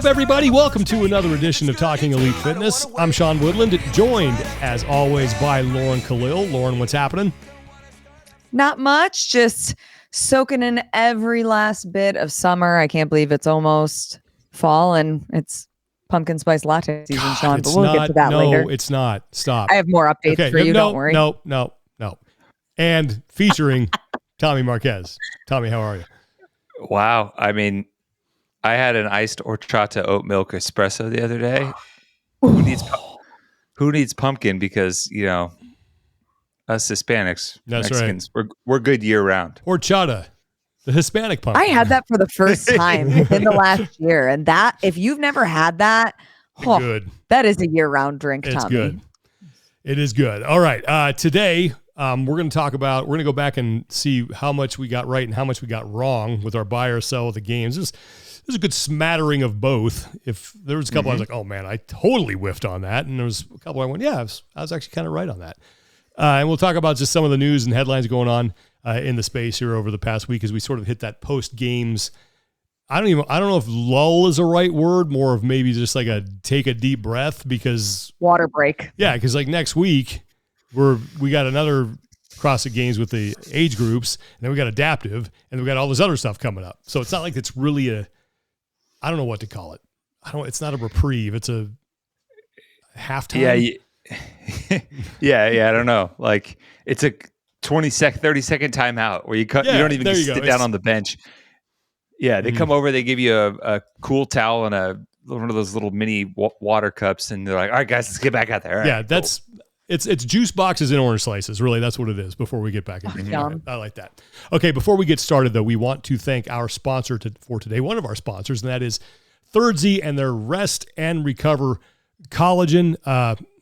up, everybody? Welcome to another edition of Talking Elite Fitness. I'm Sean Woodland, joined, as always, by Lauren Khalil. Lauren, what's happening? Not much, just soaking in every last bit of summer. I can't believe it's almost fall and it's pumpkin spice latte season, Sean, but we'll get to that later. No, it's not. Stop. I have more updates for you, don't worry. No. And featuring Tommy Marquez. Tommy, how are you? Wow. I mean, I had an iced horchata oat milk espresso the other day. Who needs pumpkin? Because, you know, us Hispanics, That's Mexicans, right. we're good year round. Horchata, the Hispanic pumpkin. I had that for the first time in the last year. And that, if you've never had that, good. That is a year-round drink, It's Tommy. good. It is good. All right. Today, we're going to go back and see how much we got right and how much we got wrong with our buy or sell of the games. There's a good smattering of both. If there was a couple, I was like, oh man, I totally whiffed on that. And there was a couple I went, yeah, I was actually kind of right on that. And we'll talk about just some of the news and headlines going on in the space here over the past week as we sort of hit that post games. I don't know if lull is a right word, more of maybe just like take a deep breath, because water break. Yeah. Cause like next week we got another CrossFit Games with the age groups, and then we got adaptive, and then we got all this other stuff coming up. So it's not like it's really I don't know what to call it. It's not a reprieve. It's a halftime. Yeah. I don't know. Like it's a 30-second timeout where you don't even sit down on the bench. Yeah. They come over, they give you a cool towel and one of those little mini water cups. And they're like, all right, guys, let's get back out there. All right, that's, cool. It's juice boxes and orange slices. Really, that's what it is before we get back in. I like that. Okay, before we get started, though, we want to thank our sponsor for today, one of our sponsors, and that is Thirdzy and their Rest and Recover Collagen.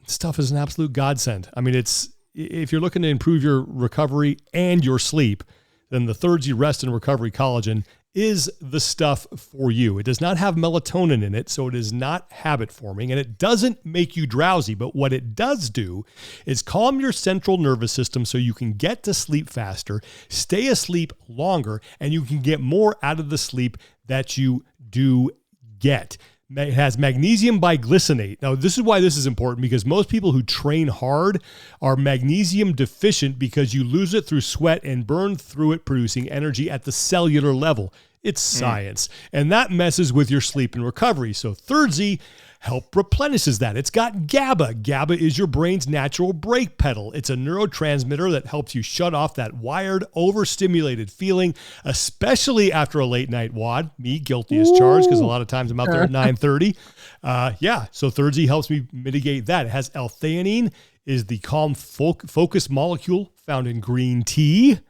Stuff is an absolute godsend. I mean, if you're looking to improve your recovery and your sleep, then the Thirdzy Rest and Recovery Collagen is the stuff for you. It does not have melatonin in it, so it is not habit forming, and it doesn't make you drowsy. But what it does do is calm your central nervous system so you can get to sleep faster, stay asleep longer, and you can get more out of the sleep that you do get. It has magnesium biglycinate. Now, this is why this is important, because most people who train hard are magnesium deficient because you lose it through sweat and burn through it, producing energy at the cellular level. It's science. And that messes with your sleep and recovery. So Thirdzy replenishes that. It's got GABA. GABA is your brain's natural brake pedal. It's a neurotransmitter that helps you shut off that wired, overstimulated feeling, especially after a late night WOD. Me, guilty as charged, because a lot of times I'm out there at 9:30. So Thirdzy helps me mitigate that. It has L-theanine, is the calm focus molecule found in green tea.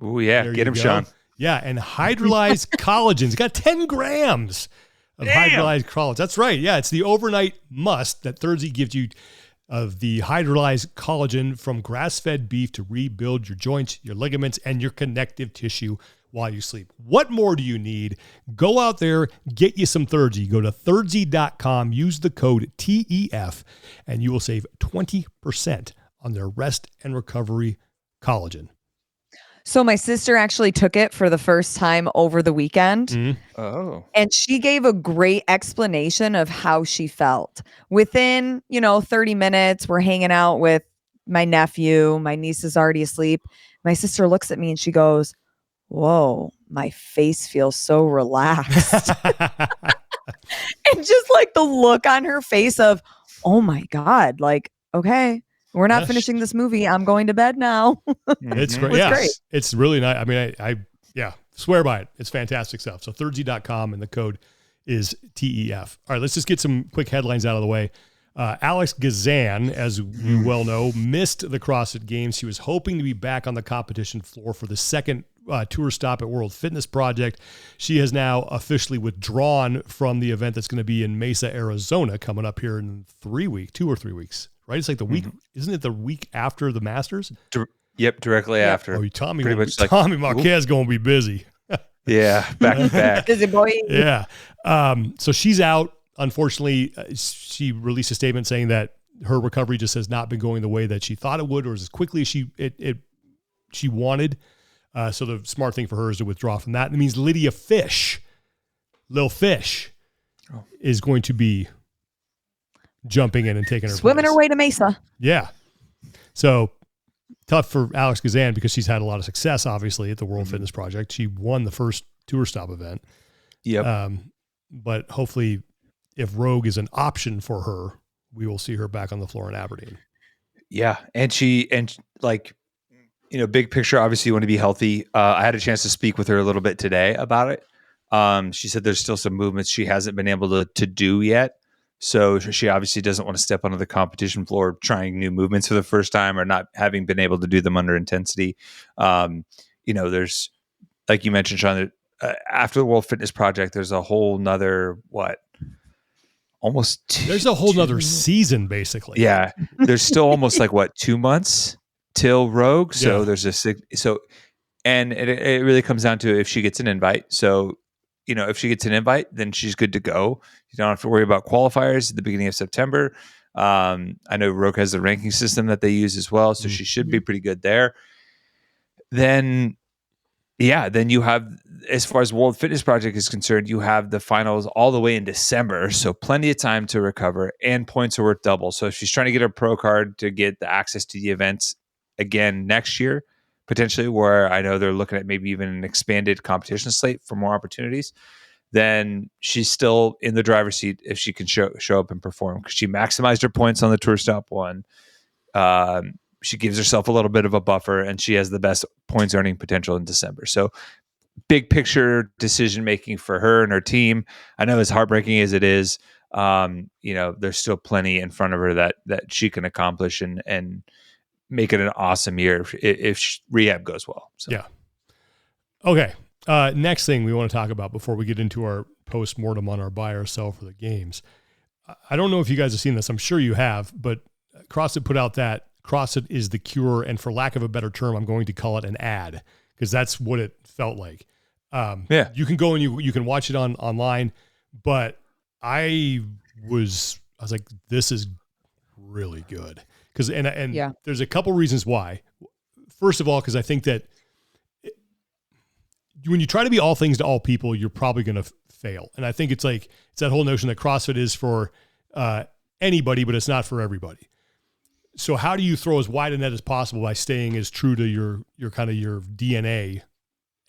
Oh yeah, get him, Sean. Yeah, and hydrolyzed collagen. It's got 10 grams of hydrolyzed collagen. That's right. Yeah, it's the overnight must that Thirdzy gives you of the hydrolyzed collagen from grass-fed beef to rebuild your joints, your ligaments, and your connective tissue while you sleep. What more do you need? Go out there, get you some Thirdzy. Go to thirdzy.com, use the code TEF, and you will save 20% on their Rest and Recovery Collagen. So my sister actually took it for the first time over the weekend. Mm-hmm. Oh. And she gave a great explanation of how she felt. Within, 30 minutes, we're hanging out with my nephew. My niece is already asleep. My sister looks at me and she goes, whoa, my face feels so relaxed. And just like the look on her face of, oh my God, like, okay. We're not finishing this movie. I'm going to bed now. It's great. Yeah, great. It's really nice. I mean, I swear by it. It's fantastic stuff. So thirdzy.com, and the code is TEF. All right, let's just get some quick headlines out of the way. Alex Gazan, as you well know, missed the CrossFit Games. He was hoping to be back on the competition floor for the second tour stop at World Fitness Project. She has now officially withdrawn from the event that's going to be in Mesa, Arizona, coming up here in 2 or 3 weeks. Right? It's like the week, isn't it the week after the Masters? Yep, directly after. Oh, Tommy Marquez going to be busy. Yeah, back to back. Busy boy. Yeah. So she's out. Unfortunately, she released a statement saying that her recovery just has not been going the way that she thought it would, or as quickly as she wanted. So the smart thing for her is to withdraw from that. That means Lydia Fish, Lil Fish, is going to be jumping in and taking her swimming place. her way to Mesa. Yeah. So tough for Alex Gazan because she's had a lot of success, obviously, at the World Fitness Project. She won the first tour stop event. Yep. But hopefully, if Rogue is an option for her, we will see her back on the floor in Aberdeen. Yeah. And big picture, obviously you want to be healthy. I had a chance to speak with her a little bit today about it. She said there's still some movements she hasn't been able to do yet. So she obviously doesn't want to step onto the competition floor trying new movements for the first time or not having been able to do them under intensity. There's, like you mentioned, Sean, after the World Fitness Project, there's a whole nother, there's a whole nother season, basically. Yeah. There's still almost 2 months till Rogue. So there's and it really comes down to if she gets an invite. So, if she gets an invite, then she's good to go. You don't have to worry about qualifiers at the beginning of September. I know Rogue has the ranking system that they use as well. So she should be pretty good there. Then you have, as far as World Fitness Project is concerned, you have the finals all the way in December. So plenty of time to recover, and points are worth double. So if she's trying to get her pro card to get the access to the events again next year, potentially, where I know they're looking at maybe even an expanded competition slate for more opportunities, then she's still in the driver's seat if she can show up and perform, because she maximized her points on the tour stop one. She gives herself a little bit of a buffer, and she has the best points earning potential in December. So big picture decision making for her and her team. I know as heartbreaking as it is, there's still plenty in front of her that she can accomplish and make it an awesome year if rehab goes well. So. Yeah. Okay. Next thing we want to talk about before we get into our post-mortem on our buy or sell for the games. I don't know if you guys have seen this. I'm sure you have, but CrossFit put out that CrossFit is the cure, and for lack of a better term, I'm going to call it an ad, because that's what it felt like. You can go and you can watch it online, but I was like, this is really good. And there's a couple reasons why. First of all, because I think that when you try to be all things to all people, you're probably going to fail. And I think it's that whole notion that CrossFit is for anybody, but it's not for everybody. So how do you throw as wide a net as possible by staying as true to your kind of your DNA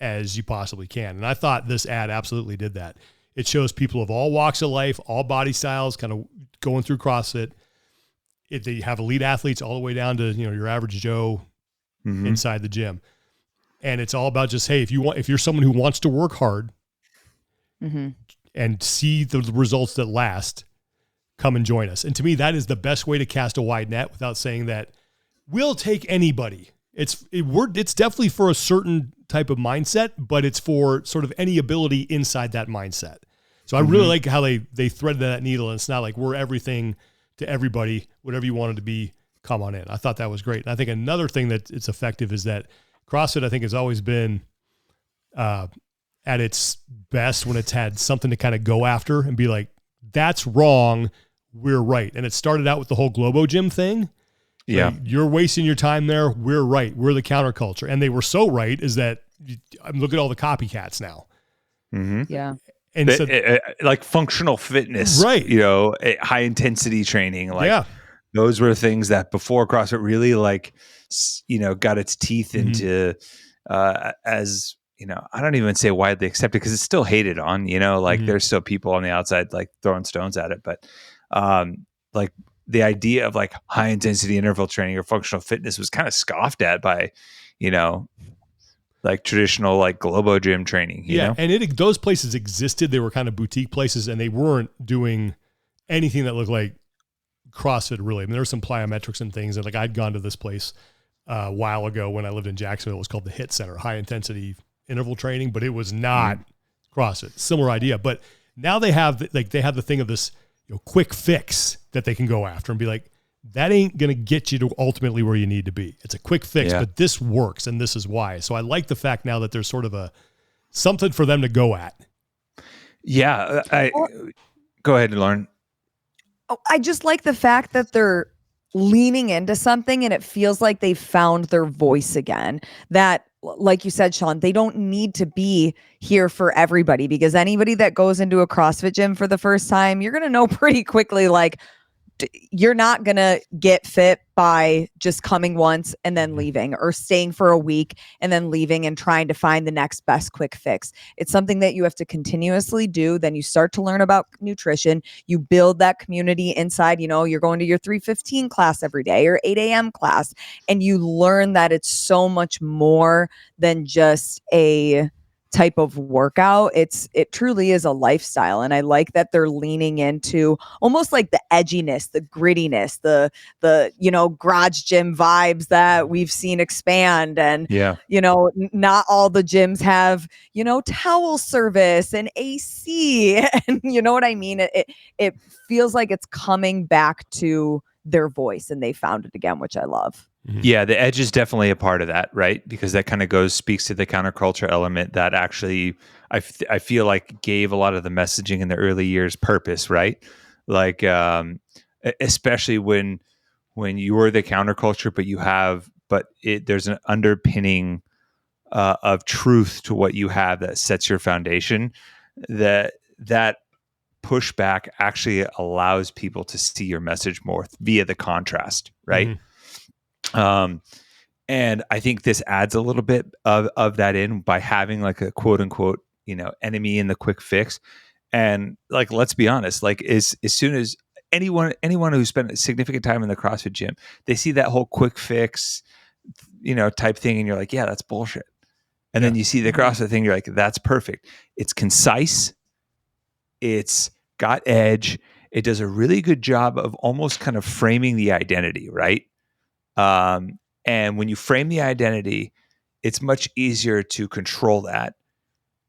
as you possibly can? And I thought this ad absolutely did that. It shows people of all walks of life, all body styles, kind of going through CrossFit. They have elite athletes all the way down to, your average Joe inside the gym. And it's all about just, hey, if you're someone who wants to work hard and see the results that last, come and join us. And to me, that is the best way to cast a wide net without saying that we'll take anybody. It's definitely for a certain type of mindset, but it's for sort of any ability inside that mindset. So I really like how they threaded that needle, and it's not like we're everything to everybody, whatever you wanted to be, come on in. I thought that was great. And I think another thing that it's effective is that CrossFit, I think, has always been at its best when it's had something to kind of go after and be like, that's wrong, we're right. And it started out with the whole Globo Gym thing. Yeah. Like, you're wasting your time there. We're right. We're the counterculture. And they were so right is that look at all the copycats now. Yeah. And so, like functional fitness, right? High intensity training. Those were things that before CrossFit really got its teeth into, as I don't even say widely accepted, because it's still hated on. There's still people on the outside throwing stones at it, but the idea of high intensity interval training or functional fitness was kind of scoffed at by, traditional Globo Gym training. You know? And those places existed. They were kind of boutique places, and they weren't doing anything that looked like CrossFit really. I mean, there were some plyometrics and things, and I'd gone to this place a while ago when I lived in Jacksonville. It was called the HIT Center, high intensity interval training, but it was not CrossFit. Similar idea, but now they have the thing of this quick fix that they can go after and be like, that ain't going to get you to ultimately where you need to be. It's a quick fix, but this works, and this is why. So I like the fact now that there's sort of something for them to go at. Yeah. Go ahead, Lauren. Oh, I just like the fact that they're leaning into something and it feels like they found their voice again. That like you said, Sean, they don't need to be here for everybody, because anybody that goes into a CrossFit gym for the first time, you're going to know pretty quickly, like, you're not going to get fit by just coming once and then leaving, or staying for a week and then leaving and trying to find the next best quick fix. It's something that you have to continuously do. Then you start to learn about nutrition. You build that community inside. You're going to your 3:15 class every day, or 8 a.m. class, and you learn that it's so much more than just a type of workout. It truly is a lifestyle. And I like that they're leaning into almost like the edginess, the grittiness, the garage gym vibes that we've seen expand. And not all the gyms have towel service and AC, and you know what I mean. It feels like it's coming back to their voice, and they found it again, which I love. Yeah, the edge is definitely a part of that, right? Because that kind of speaks to the counterculture element that actually I feel like gave a lot of the messaging in the early years purpose, right? Like, especially when you were the counterculture, but there's an underpinning of truth to what you have that sets your foundation. That pushback actually allows people to see your message more via the contrast, right? Mm-hmm. And I think this adds a little bit of that in by having like a quote unquote, enemy in the quick fix. And like, let's be honest, like as soon as anyone who spent a significant time in the CrossFit gym, they see that whole quick fix, type thing. And you're like, yeah, that's bullshit. And then you see the CrossFit thing. You're like, that's perfect. It's concise. It's got edge. It does a really good job of almost kind of framing the identity, right? And when you frame the identity, it's much easier to control that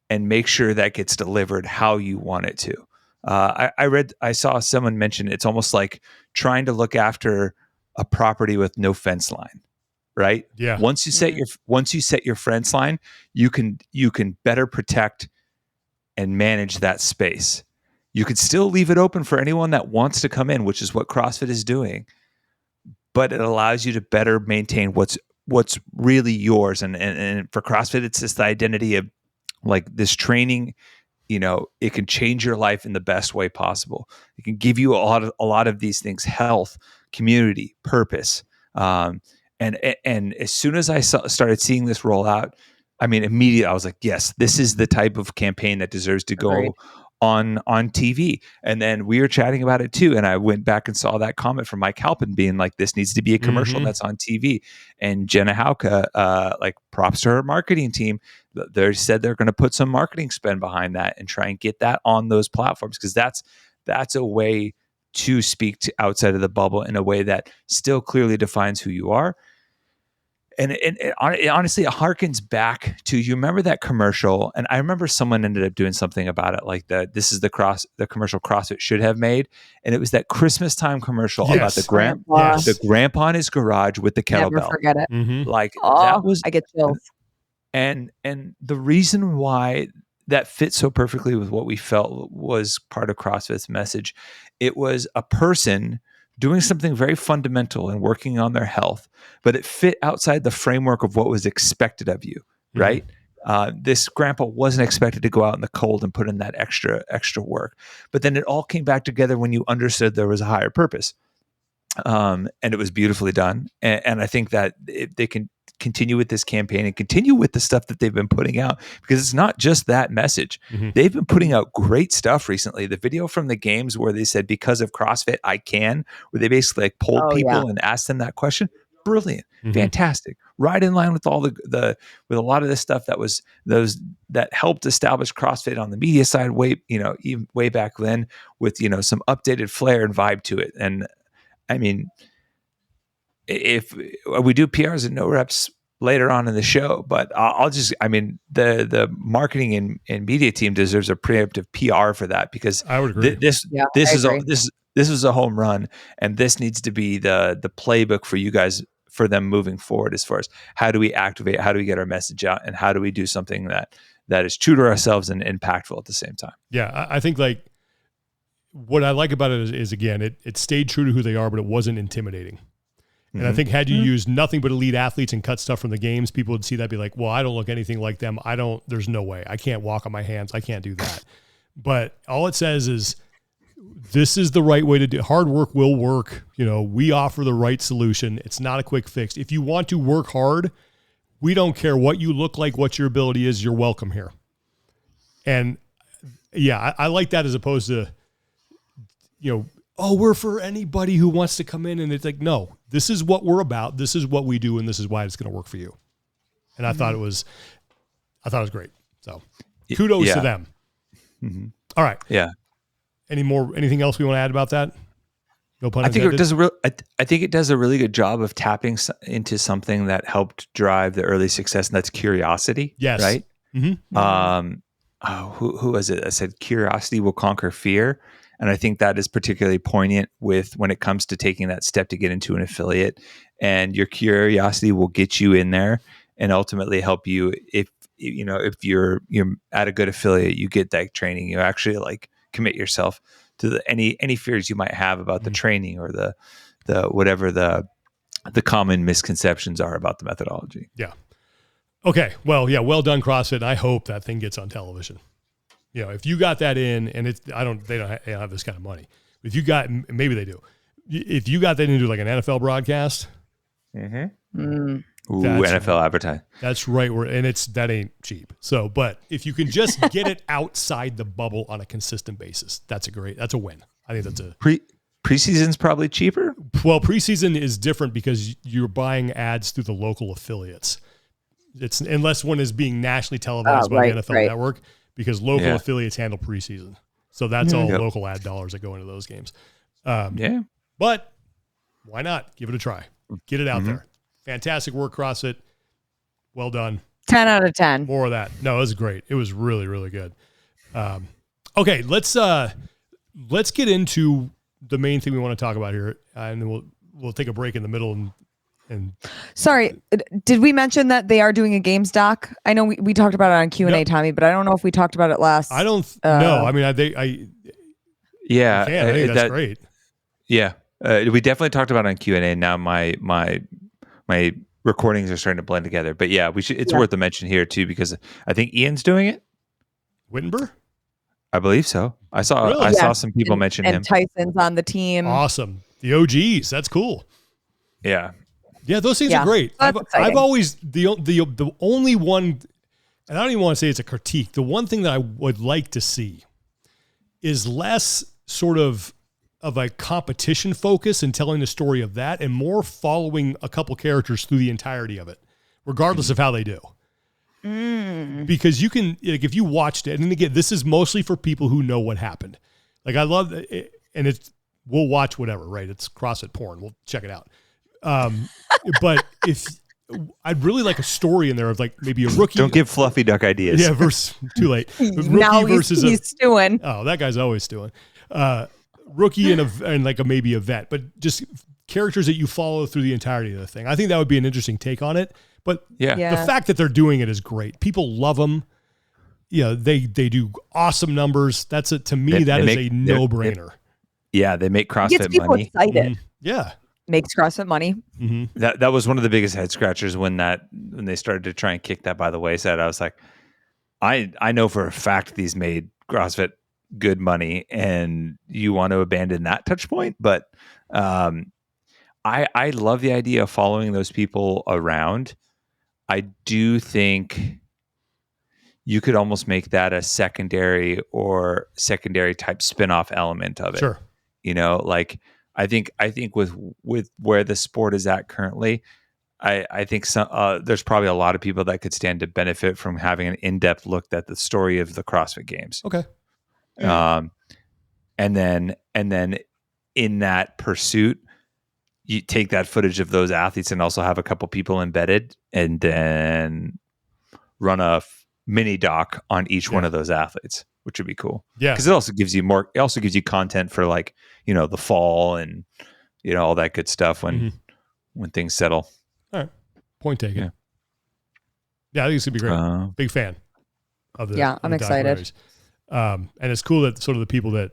and make sure that gets delivered how you want it to. I saw someone mention it's almost like trying to look after a property with no fence line, right? Yeah. Once you set your fence line, you can better protect and manage that space. You could still leave it open for anyone that wants to come in, which is what CrossFit is doing. But it allows you to better maintain what's really yours. And for CrossFit, it's just the identity of like this training, it can change your life in the best way possible. It can give you a lot of these things: health, community, purpose. And as soon as I started seeing this roll out, I mean, immediately I was like, yes, this is the type of campaign that deserves to go on TV. And then we were chatting about it too. And I went back and saw that comment from Mike Halpin being like, this needs to be a commercial that's on TV. And Jenna Hauke, like props to her marketing team. They said they're going to put some marketing spend behind that and try and get that on those platforms. Cause that's a way to speak to outside of the bubble in a way that still clearly defines who you are. And it honestly, it harkens back to, you remember that commercial? And I remember someone ended up doing something about it, like this is the commercial CrossFit should have made. And it was that Christmas time commercial about the grandpa in his garage with the kettlebell. Never forget it. Mm-hmm. Like that was, I get chills. And the reason why that fits so perfectly with what we felt was part of CrossFit's message, it was a person doing something very fundamental and working on their health, but it fit outside the framework of what was expected of you, right? This grandpa wasn't expected to go out in the cold and put in that extra work. But then it all came back together when you understood there was a higher purpose. And it was beautifully done. And I think that they can continue with this campaign and continue with the stuff that they've been putting out, because it's not just that message. Mm-hmm. They've been putting out great stuff recently. The video from the games where they said, because of CrossFit, I can, where they basically like polled people and asked them that question. Brilliant. Mm-hmm. Fantastic. Right in line with all with a lot of the stuff that helped establish CrossFit on the media side even way back then, with, some updated flair and vibe to it. And I mean, if we do PRs and no reps later on in the show, but the marketing and media team deserves a preemptive PR for that, because I would agree. This is a home run, and this needs to be the playbook for you guys, for them moving forward, as far as how do we activate, how do we get our message out, and how do we do something that is true to ourselves and impactful at the same time. Yeah, I think like what I like about it is again, it stayed true to who they are, but it wasn't intimidating. And I think had you used nothing but elite athletes and cut stuff from the games, people would see that, be like, well, I don't look anything like them. There's no way. I can't walk on my hands. I can't do that. But all it says is, this is the right way to do it. Hard work will work. We offer the right solution. It's not a quick fix. If you want to work hard, we don't care what you look like, what your ability is, you're welcome here. And yeah, I like that, as opposed to, we're for anybody who wants to come in. And it's like, no, this is what we're about. This is what we do. And this is why it's going to work for you. And I thought it was great. So kudos to them. Mm-hmm. All right. Yeah. Anything else we want to add about that? No pun intended. I think it does a really good job of tapping into something that helped drive the early success, and that's curiosity. Yes. Right. Mm-hmm. Who was it? I said curiosity will conquer fear, and I think that is particularly poignant when it comes to taking that step to get into an affiliate. And your curiosity will get you in there, and ultimately help you. If you're at a good affiliate, you get that training. You actually commit yourself to any fears you might have about the training or the whatever the common misconceptions are about the methodology. Yeah. Okay. Well, yeah. Well done, CrossFit. And I hope that thing gets on television. If you got that in, and they don't have this kind of money. If you got, maybe they do. If you got that into like an NFL broadcast, NFL advertising. That's right. That ain't cheap. So, but if you can just get it outside the bubble on a consistent basis, that's a win. I think that's preseason's probably cheaper. Well, preseason is different because you're buying ads through the local affiliates. It's unless one is being nationally televised by the NFL Network, because local affiliates handle preseason. So that's all local ad dollars that go into those games. But why not give it a try? Get it out there. Fantastic work, CrossFit. Well done. 10 out of 10. More of that. No, it was great. It was really, really good. Okay, let's get into the main thing we want to talk about here, and then we'll take a break in the middle and Sorry, did we mention that they are doing a games doc? I know we talked about it on Q&A, Tommy, but I don't know if we talked about it last. I don't know. I mean, I think that's great. Yeah, we definitely talked about it on Q&A. Now my recordings are starting to blend together, but yeah, it's worth a mention here too, because I think Ian's doing it. Wittenberg? I believe so. I saw some people mention him. And Tyson's on the team. Awesome. The OGs. That's cool. Yeah. Yeah, those things are great. I've always the only one, and I don't even want to say it's a critique. The one thing that I would like to see is less sort of a competition focus and telling the story of that, and more following a couple characters through the entirety of it, regardless of how they do. Because you can, if you watched it, and again, this is mostly for people who know what happened. Like, I love it, and we'll watch whatever, right? It's CrossFit porn. We'll check it out. But if I'd really like a story in there of maybe a rookie. Don't give Fluffy Duck ideas. Yeah, too late. Now he's stewing. Oh, that guy's always stewing. Rookie and maybe a vet, but just characters that you follow through the entirety of the thing. I think that would be an interesting take on it. But the fact that they're doing it is great. People love them. They do awesome numbers. To me, that is a no-brainer. They make CrossFit gets people money. Excited. Mm-hmm. Yeah. Makes CrossFit money. Mm-hmm. That was one of the biggest head scratchers when they started to try and kick that by the wayside. I was like, I know for a fact these made CrossFit good money, and you want to abandon that touch point. But I love the idea of following those people around. I do think you could almost make that a secondary type spin-off element of it. Sure. I think with where the sport is at currently, I think there's probably a lot of people that could stand to benefit from having an in-depth look at the story of the CrossFit Games. Okay. And then in that pursuit, you take that footage of those athletes and also have a couple people embedded, and then run a mini doc on each one of those athletes, which would be cool. Yeah. Because it also gives you content for the fall and all that good stuff when things settle. All right. Point taken. Yeah, I think it's gonna be great. Big fan of the. Yeah, I'm excited. And it's cool that sort of the people that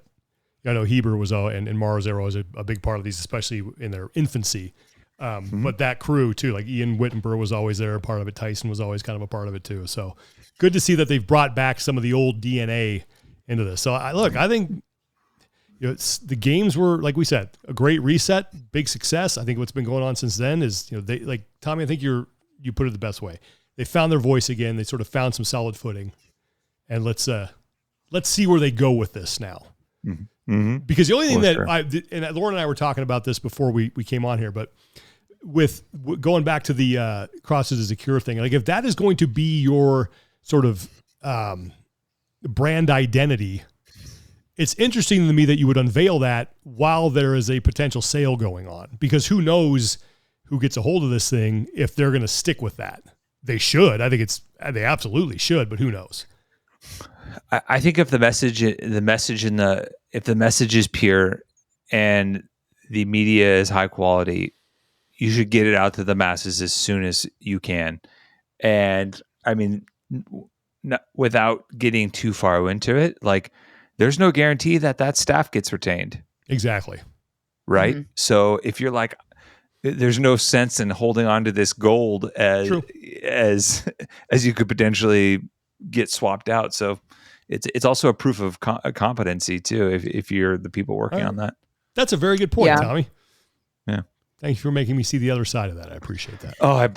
I know Heber was and Mars, they were always a big part of these, especially in their infancy. But that crew too, like Ian Wittenberg was always there, a part of it. Tyson was always kind of a part of it too. So good to see that they've brought back some of the old DNA into this. So I think the games were, like we said, a great reset, big success. I think what's been going on since then is, they, like Tommy, I think you put it the best way. They found their voice again. They sort of found some solid footing, and let's see where they go with this now. Mm-hmm. Because the only thing and Lauren and I were talking about this before we came on here, but with going back to the CrossFit is a Cure thing, like if that is going to be your sort of brand identity, it's interesting to me that you would unveil that while there is a potential sale going on, because who knows who gets a hold of this thing if they're going to stick with that. They should. I think they absolutely should, but who knows? I think if the message is pure and the media is high quality, you should get it out to the masses as soon as you can. And I mean, without getting too far into it, like there's no guarantee that staff gets retained. Exactly. Right. Mm-hmm. So if you're like, there's no sense in holding on to this gold as you could potentially get swapped out. So it's also a proof of competency too, if you're the people working on that. That's a very good point, Tommy. Yeah. Thank you for making me see the other side of that. I appreciate that. Oh,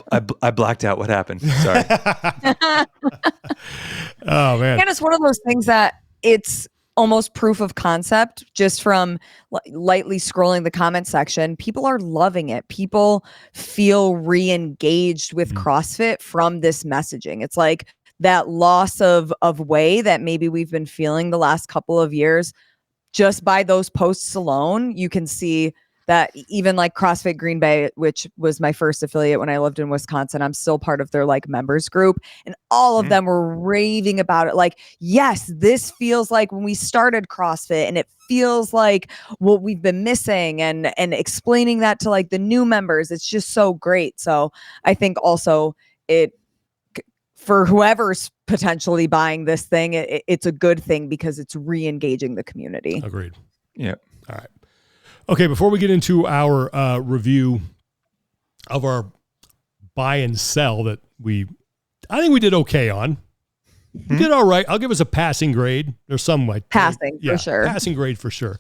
I blacked out. What happened? Sorry. Oh man. And it's one of those things that it's almost proof of concept just from lightly scrolling the comment section. People are loving it. People feel re-engaged with CrossFit from this messaging. It's like that loss of way that maybe we've been feeling the last couple of years. Just by those posts alone, you can see that even like CrossFit Green Bay, which was my first affiliate when I lived in Wisconsin, I'm still part of their like members group, and all of them were raving about it. Like, yes, this feels like when we started CrossFit, and it feels like what we've been missing, and explaining that to like the new members. It's just so great. So I think also for whoever's potentially buying this thing, it's a good thing because it's re-engaging the community. Agreed. Yeah. All right. Okay, before we get into our review of our buy and sell that I think we did okay on. We did all right. I'll give us a passing grade. There's some like passing for sure. Passing grade for sure.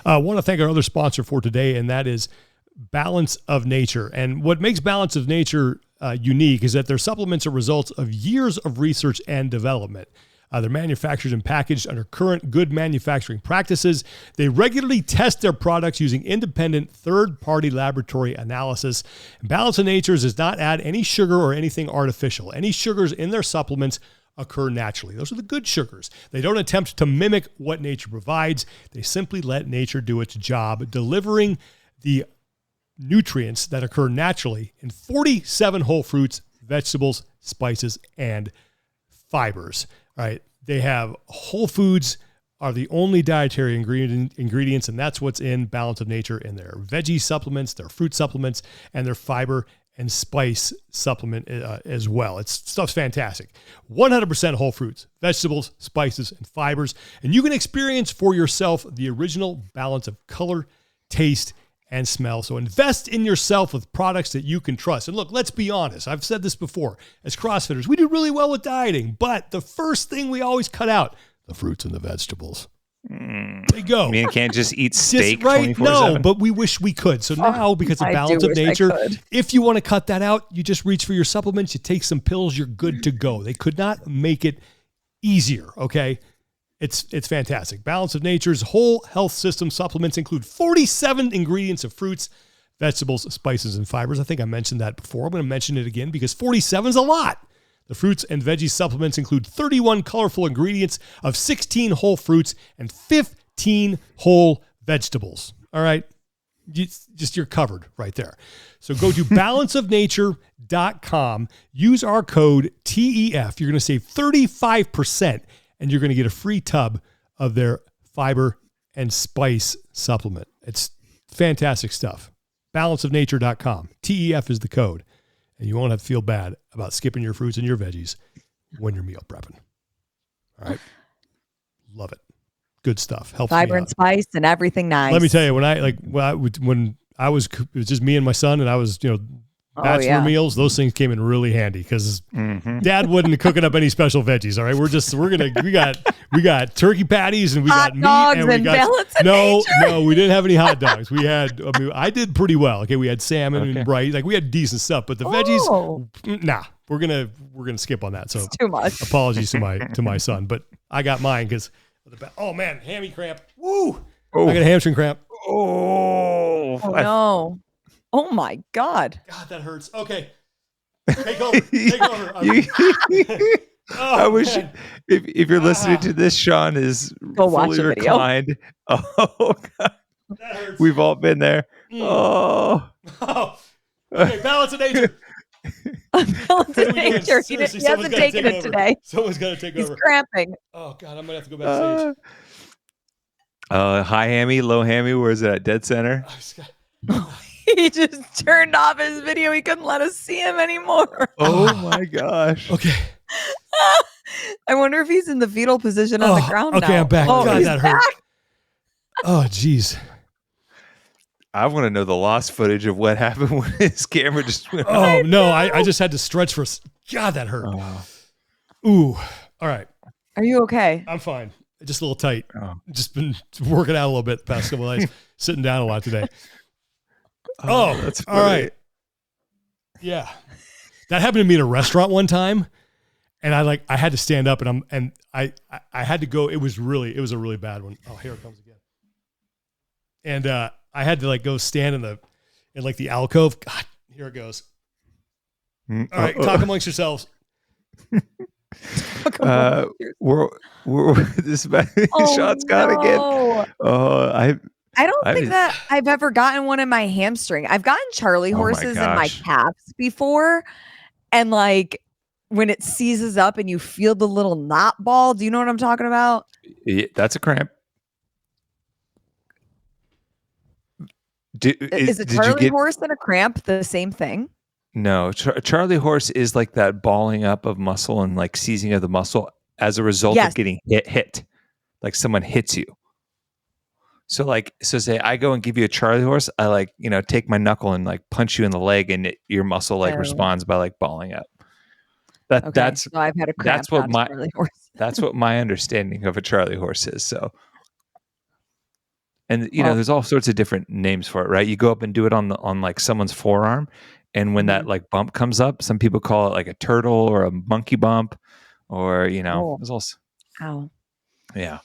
I want to thank our other sponsor for today, and that is Balance of Nature. And what makes Balance of Nature unique is that their supplements are results of years of research and development. They're manufactured and packaged under current good manufacturing practices. They regularly test their products using independent third-party laboratory analysis. And Balance of Nature does not add any sugar or anything artificial. Any sugars in their supplements occur naturally. Those are the good sugars. They don't attempt to mimic what nature provides. They simply let nature do its job, delivering the nutrients that occur naturally in 47 whole fruits, vegetables, spices, and fibers. Right? They have whole foods are the only dietary ingredients, and that's what's in Balance of Nature in their veggie supplements, their fruit supplements, and their fiber and spice supplement as well. Stuff's fantastic. 100% whole fruits, vegetables, spices, and fibers, and you can experience for yourself the original balance of color, taste, and smell. So invest in yourself with products that you can trust. And look, let's be honest. I've said this before. As CrossFitters, we do really well with dieting, but the first thing we always cut out, the fruits and the vegetables. They go. I mean, you can't just eat steak right? 24/7. No, but we wish we could. So now, because of Balance of Nature, if you want to cut that out, you just reach for your supplements, you take some pills, you're good to go. They could not make it easier, okay? It's fantastic. Balance of Nature's whole health system supplements include 47 ingredients of fruits, vegetables, spices, and fibers. I think I mentioned that before. I'm going to mention it again because 47 is a lot. The fruits and veggie supplements include 31 colorful ingredients of 16 whole fruits and 15 whole vegetables. All right. You're covered right there. So go to balanceofnature.com. Use our code TEF. You're going to save 35%. And you're going to get a free tub of their fiber and spice supplement. It's fantastic stuff. Balanceofnature.com. TEF is the code. And you won't have to feel bad about skipping your fruits and your veggies when you're meal prepping. All right. Love it. Good stuff. Helps fiber and spice and everything nice. Let me tell you, when it was just me and my son, and I was, bachelor meals. Those things came in really handy because Dad wasn't cooking up any special veggies. All right, we got turkey patties and we hot got meat dogs and we got balance of no, nature. we didn't have any hot dogs. I did pretty well. Okay, we had salmon and rice. Like we had decent stuff, but the veggies, nah. We're gonna skip on that. So it's too much. Apologies to my son, but I got mine because oh man, hammy cramp. Woo! I got a hamstring cramp. Oh no. Oh my God. God, that hurts. Okay. Take over. I wish if you're listening to this, Sean is fully reclined. Oh God. That hurts. We've all been there. Oh. Okay, balance of nature. Balance of nature. He hasn't taken it today. Someone's got to take over. He's cramping. Oh God, I'm gonna have to go backstage. High hammy, low hammy. Where is it at? Dead center. He just turned off his video. He couldn't let us see him anymore. Oh my gosh. Okay. I wonder if he's in the fetal position on the ground now. Okay, I'm back. God, that hurt. Oh, geez. I want to know the lost footage of what happened when his camera just went off. Oh, no. I just had to stretch for... God, that hurt. Ooh. All right. Are you okay? I'm fine. Just a little tight. Just been working out a little bit the past couple of days. Sitting down a lot today. Oh, that's funny. All right. Yeah. That happened to me at a restaurant one time. And I had to stand up and I had to go. It was a really bad one. Oh, here it comes again. And I had to go stand in the alcove. God, here it goes. All right, talk amongst yourselves. We're this shot's gone again. I don't think that I've ever gotten one in my hamstring. I've gotten Charlie horses in my calves before, and when it seizes up and you feel the little knot ball. Do you know what I'm talking about? Yeah, that's a cramp. Is a Charlie horse and a cramp the same thing? No, Charlie horse is like that balling up of muscle and seizing of the muscle as a result of getting hit. Like someone hits you. So say I go and give you a Charlie horse, I take my knuckle and punch you in the leg and your muscle responds by balling up. That's so I've had a cramp. That's what my understanding of a Charlie horse is. So, and there's all sorts of different names for it, right? You go up and do it on someone's forearm, and when that bump comes up, some people call it a turtle or a monkey bump, or there's also yeah.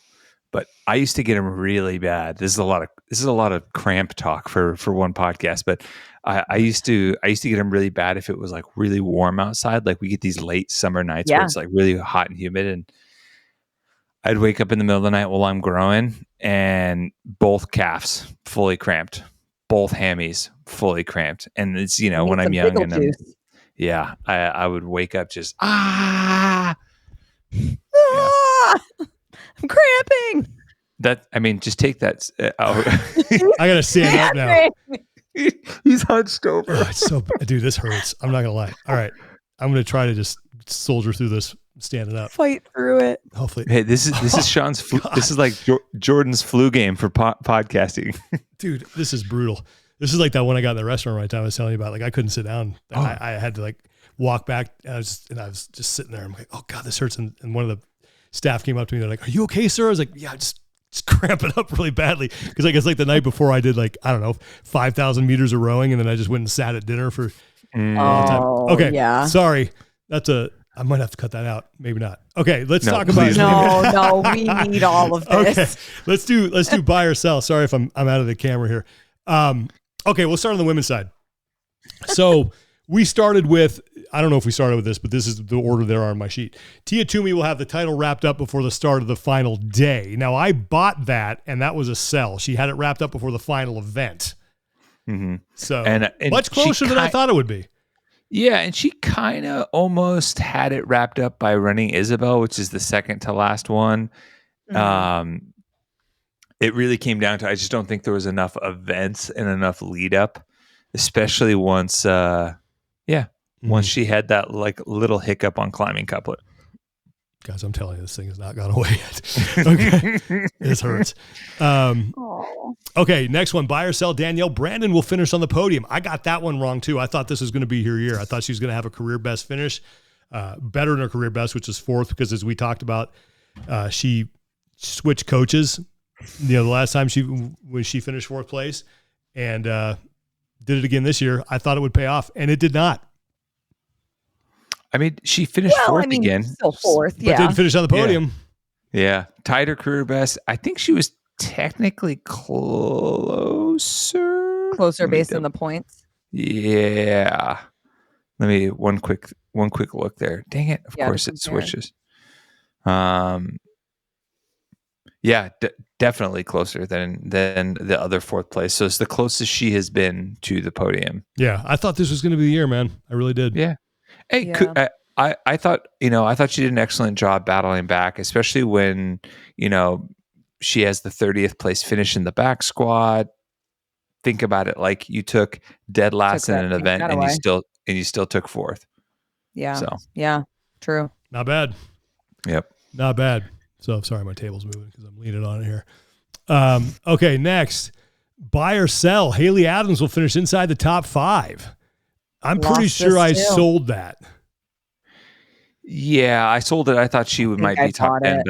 But I used to get them really bad. This is a lot of cramp talk for one podcast. But I used to get them really bad if it was really warm outside. We get these late summer nights where it's really hot and humid, and I'd wake up in the middle of the night while I'm growing, and both calves fully cramped, both hammies fully cramped, and it's when I'm young and I would wake up just I'm cramping. Just take that. I gotta stand up now. He's hunched over. Oh, it's so bad. Dude, this hurts. I'm not gonna lie. All right, I'm gonna try to just soldier through this, standing up, fight through it. Hopefully. Hey, this is Sean's. This is Jordan's flu game for podcasting. Dude, this is brutal. This is like that one I got in the restaurant right time I was telling you about. I couldn't sit down. I had to walk back, and I was just sitting there. I'm like, oh God, this hurts. And one of the staff came up to me. They're like, "Are you okay, sir?" I was like, "Yeah, just cramping up really badly." Because I guess the night before I did 5,000 meters of rowing, and then I just went and sat at dinner for a long time. Okay, yeah. Sorry, I might have to cut that out. Maybe not. Okay, let's talk about. No, we need all of this. Okay, let's do buy or sell. Sorry if I'm out of the camera here. Okay, we'll start on the women's side. So we started with, I don't know if we started with this, but this is the order there on my sheet. Tia Toomey will have the title wrapped up before the start of the final day. Now, I bought that, and that was a sell. She had it wrapped up before the final event. Mm-hmm. So and much closer than I thought it would be. Yeah, and she kind of almost had it wrapped up by running Isabel, which is the second to last one. Mm-hmm. It really came down to, I just don't think there was enough events and enough lead up, especially once once she had that little hiccup on climbing couplet. Guys, I'm telling you, this thing has not gone away yet. Okay. This hurts. Okay, next one. Buy or sell Danielle Brandon will finish on the podium. I got that one wrong too. I thought this was going to be her year. I thought she was going to have a career best finish, better than her career best, which is fourth, because as we talked about, she switched coaches, the last time when she finished fourth place, and did it again this year. I thought it would pay off, and it did not. I mean, she finished fourth again. Still fourth, but didn't finish on the podium. Yeah. Tied her career best. I think she was technically closer based on the points. Yeah. Let me one quick look there. Dang it! Of course it switches. Yeah, definitely closer than the other fourth place. So it's the closest she has been to the podium. Yeah, I thought this was going to be the year, man. I really did. Yeah. Hey, I thought she did an excellent job battling back, especially when she has the 30th place finish in the back squat. Think about it, like you took dead last in an event, and you still took fourth. Yeah. So yeah, true. Not bad. Yep. Not bad. So sorry, my table's moving because I'm leaning on it here. Okay, next, buy or sell. Haley Adams will finish inside the top 5. I'm pretty sure I sold that. Yeah, I sold it. I thought she might be top 10,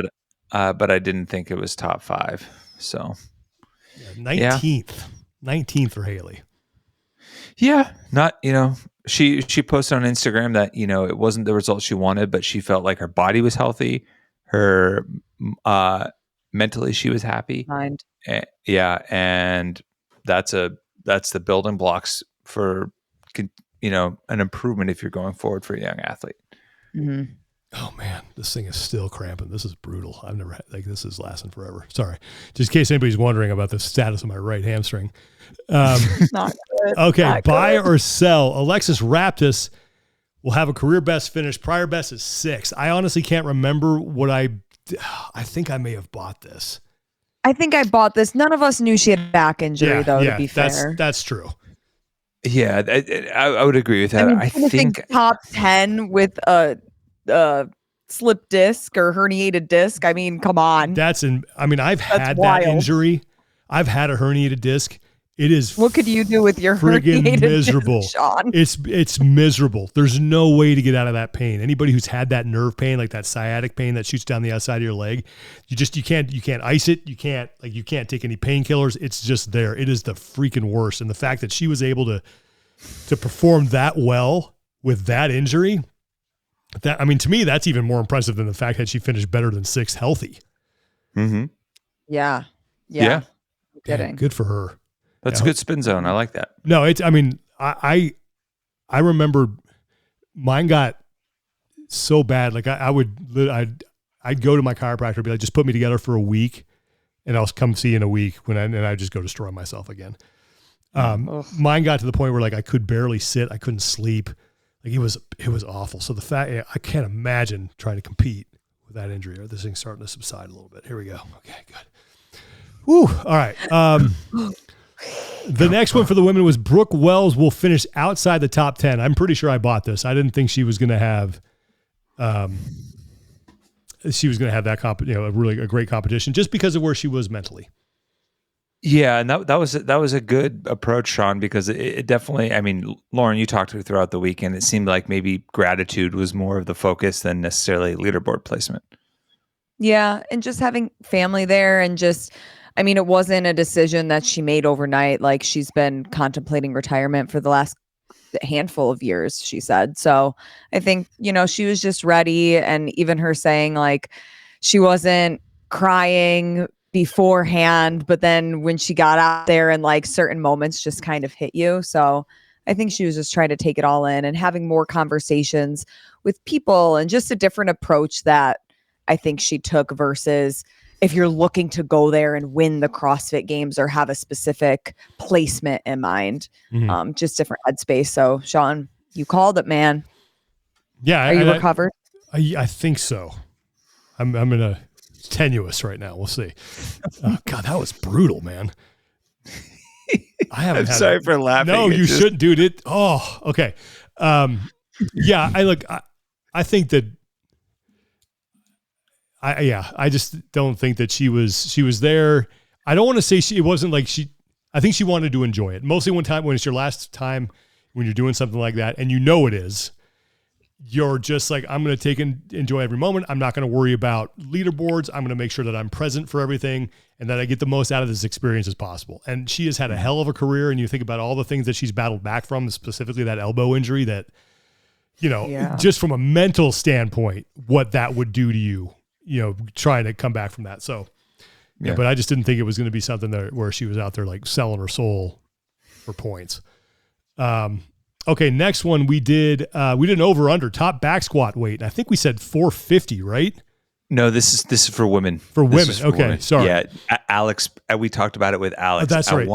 but I didn't think it was top 5. So 19th for Haley. Yeah, not she posted on Instagram that it wasn't the result she wanted, but she felt like her body was healthy, her mentally she was happy. Mind. And that's the building blocks for an improvement if you're going forward for a young athlete. Mm-hmm. Oh man, this thing is still cramping. this is brutal. I've never had this is lasting forever. Sorry, just in case anybody's wondering about the status of my right hamstring. Not good. Okay, Not buy good. or sell. Alexis Raptis will have a career best finish. Prior best is 6. I honestly can't remember what I think I may have bought this. I think I bought this. None of us knew she had a back injury, though. To be fair, that's true. Yeah, I would agree with that. I think top 10 with a slip disc or herniated disc. I mean, come on. I've had that injury. I've had a herniated disc. It is. What could you do with your herniated miserable, disc, Sean? It's miserable. There's no way to get out of that pain. Anybody who's had that nerve pain, like that sciatic pain that shoots down the outside of your leg, you can't ice it. You can't take any painkillers. It's just there. It is the freaking worst. And the fact that she was able to perform that well with that injury, to me, that's even more impressive than the fact that she finished better than 6th healthy. Mm-hmm. Yeah. Yeah. Kidding. Good for her. That's a good spin zone. I like that. No, I remember mine got so bad. Like I'd go to my chiropractor and be like, just put me together for a week and I'll come see you in a week and I just go destroy myself again. Mine got to the point where like I could barely sit. I couldn't sleep. Like it was awful. So the fact I can't imagine trying to compete with that injury. Or this thing's starting to subside a little bit. Here we go. Okay, good. Woo. All right. The next one for the women was Brooke Wells will finish outside the top 10. I'm pretty sure I bought this. I didn't think she was going to have, that a great competition just because of where she was mentally. Yeah, and that was a good approach, Sean, because it definitely. Lauren, you talked to her throughout the weekend. It seemed like maybe gratitude was more of the focus than necessarily leaderboard placement. Yeah, and just having family there, and just, it wasn't a decision that she made overnight. Like she's been contemplating retirement for the last handful of years, she said. So I think she was just ready, and even her saying like she wasn't crying beforehand, but then when she got out there and like certain moments just kind of hit you. So I think she was just trying to take it all in and having more conversations with people and just a different approach that I think she took versus if you're looking to go there and win the CrossFit Games or have a specific placement in mind, just different headspace. So Sean, you called it, man. Yeah. Are you recovered? I think so. I'm in a tenuous right now. We'll see. Oh, God, that was brutal, man. I'm sorry for laughing. No, you shouldn't, dude. It. Oh, okay. Yeah. I think that I just don't think that she was there. I don't want to say it wasn't like I think she wanted to enjoy it. Mostly when it's your last time when you're doing something like that and it is, you're just like, I'm going to take and enjoy every moment. I'm not going to worry about leaderboards. I'm going to make sure that I'm present for everything and that I get the most out of this experience as possible. And she has had a hell of a career. And you think about all the things that she's battled back from, specifically that elbow injury that, just from a mental standpoint, what that would do to you, trying to come back from that. So, yeah, but I just didn't think it was going to be something where she was out there like selling her soul for points. Okay, next one we did an over under top back squat weight. And I think we said 450, right? No, this is for women. For women. Okay, women. Sorry. Yeah, Alex, we talked about it with Alex. That's right.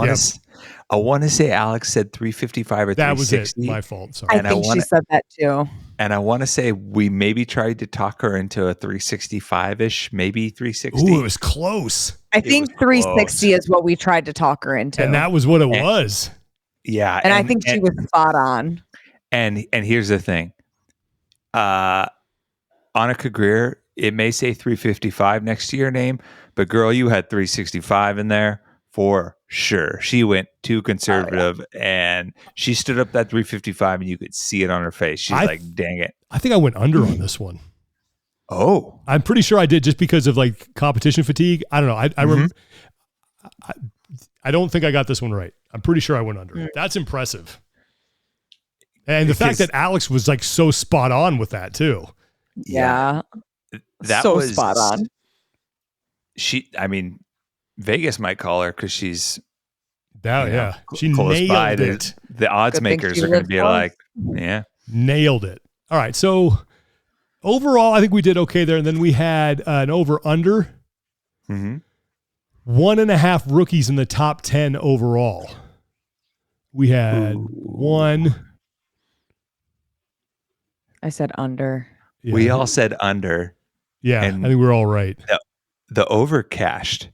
I want to say Alex said 355 or 360. That was it. My fault. Sorry. I think she said that too. And I want to say we maybe tried to talk her into a 365-ish, maybe 360. Ooh, it was close. I think 360 is what we tried to talk her into. And that was what it was. Yeah. And I think she was spot on. And here's the thing. Annika Greer, it may say 355 next to your name, but girl, you had 365 in there for sure. She went too conservative and she stood up that 355 and you could see it on her face. She's like, dang it. I think I went under on this one. Oh. I'm pretty sure I did just because of like competition fatigue. I don't know. I remember. I don't think I got this one right. I'm pretty sure I went under. That's impressive. And the fact that Alex was like so spot on with that too. Yeah. That so was spot on. Vegas might call her because she's she close nailed by. it. The odds makers are going to be like, nailed it. All right. So overall, I think we did okay there. And then we had an over under 1.5 rookies in the top 10 overall. We had one. I said under. Yeah. We all said under. Yeah, and I think we're all right. The over cashed.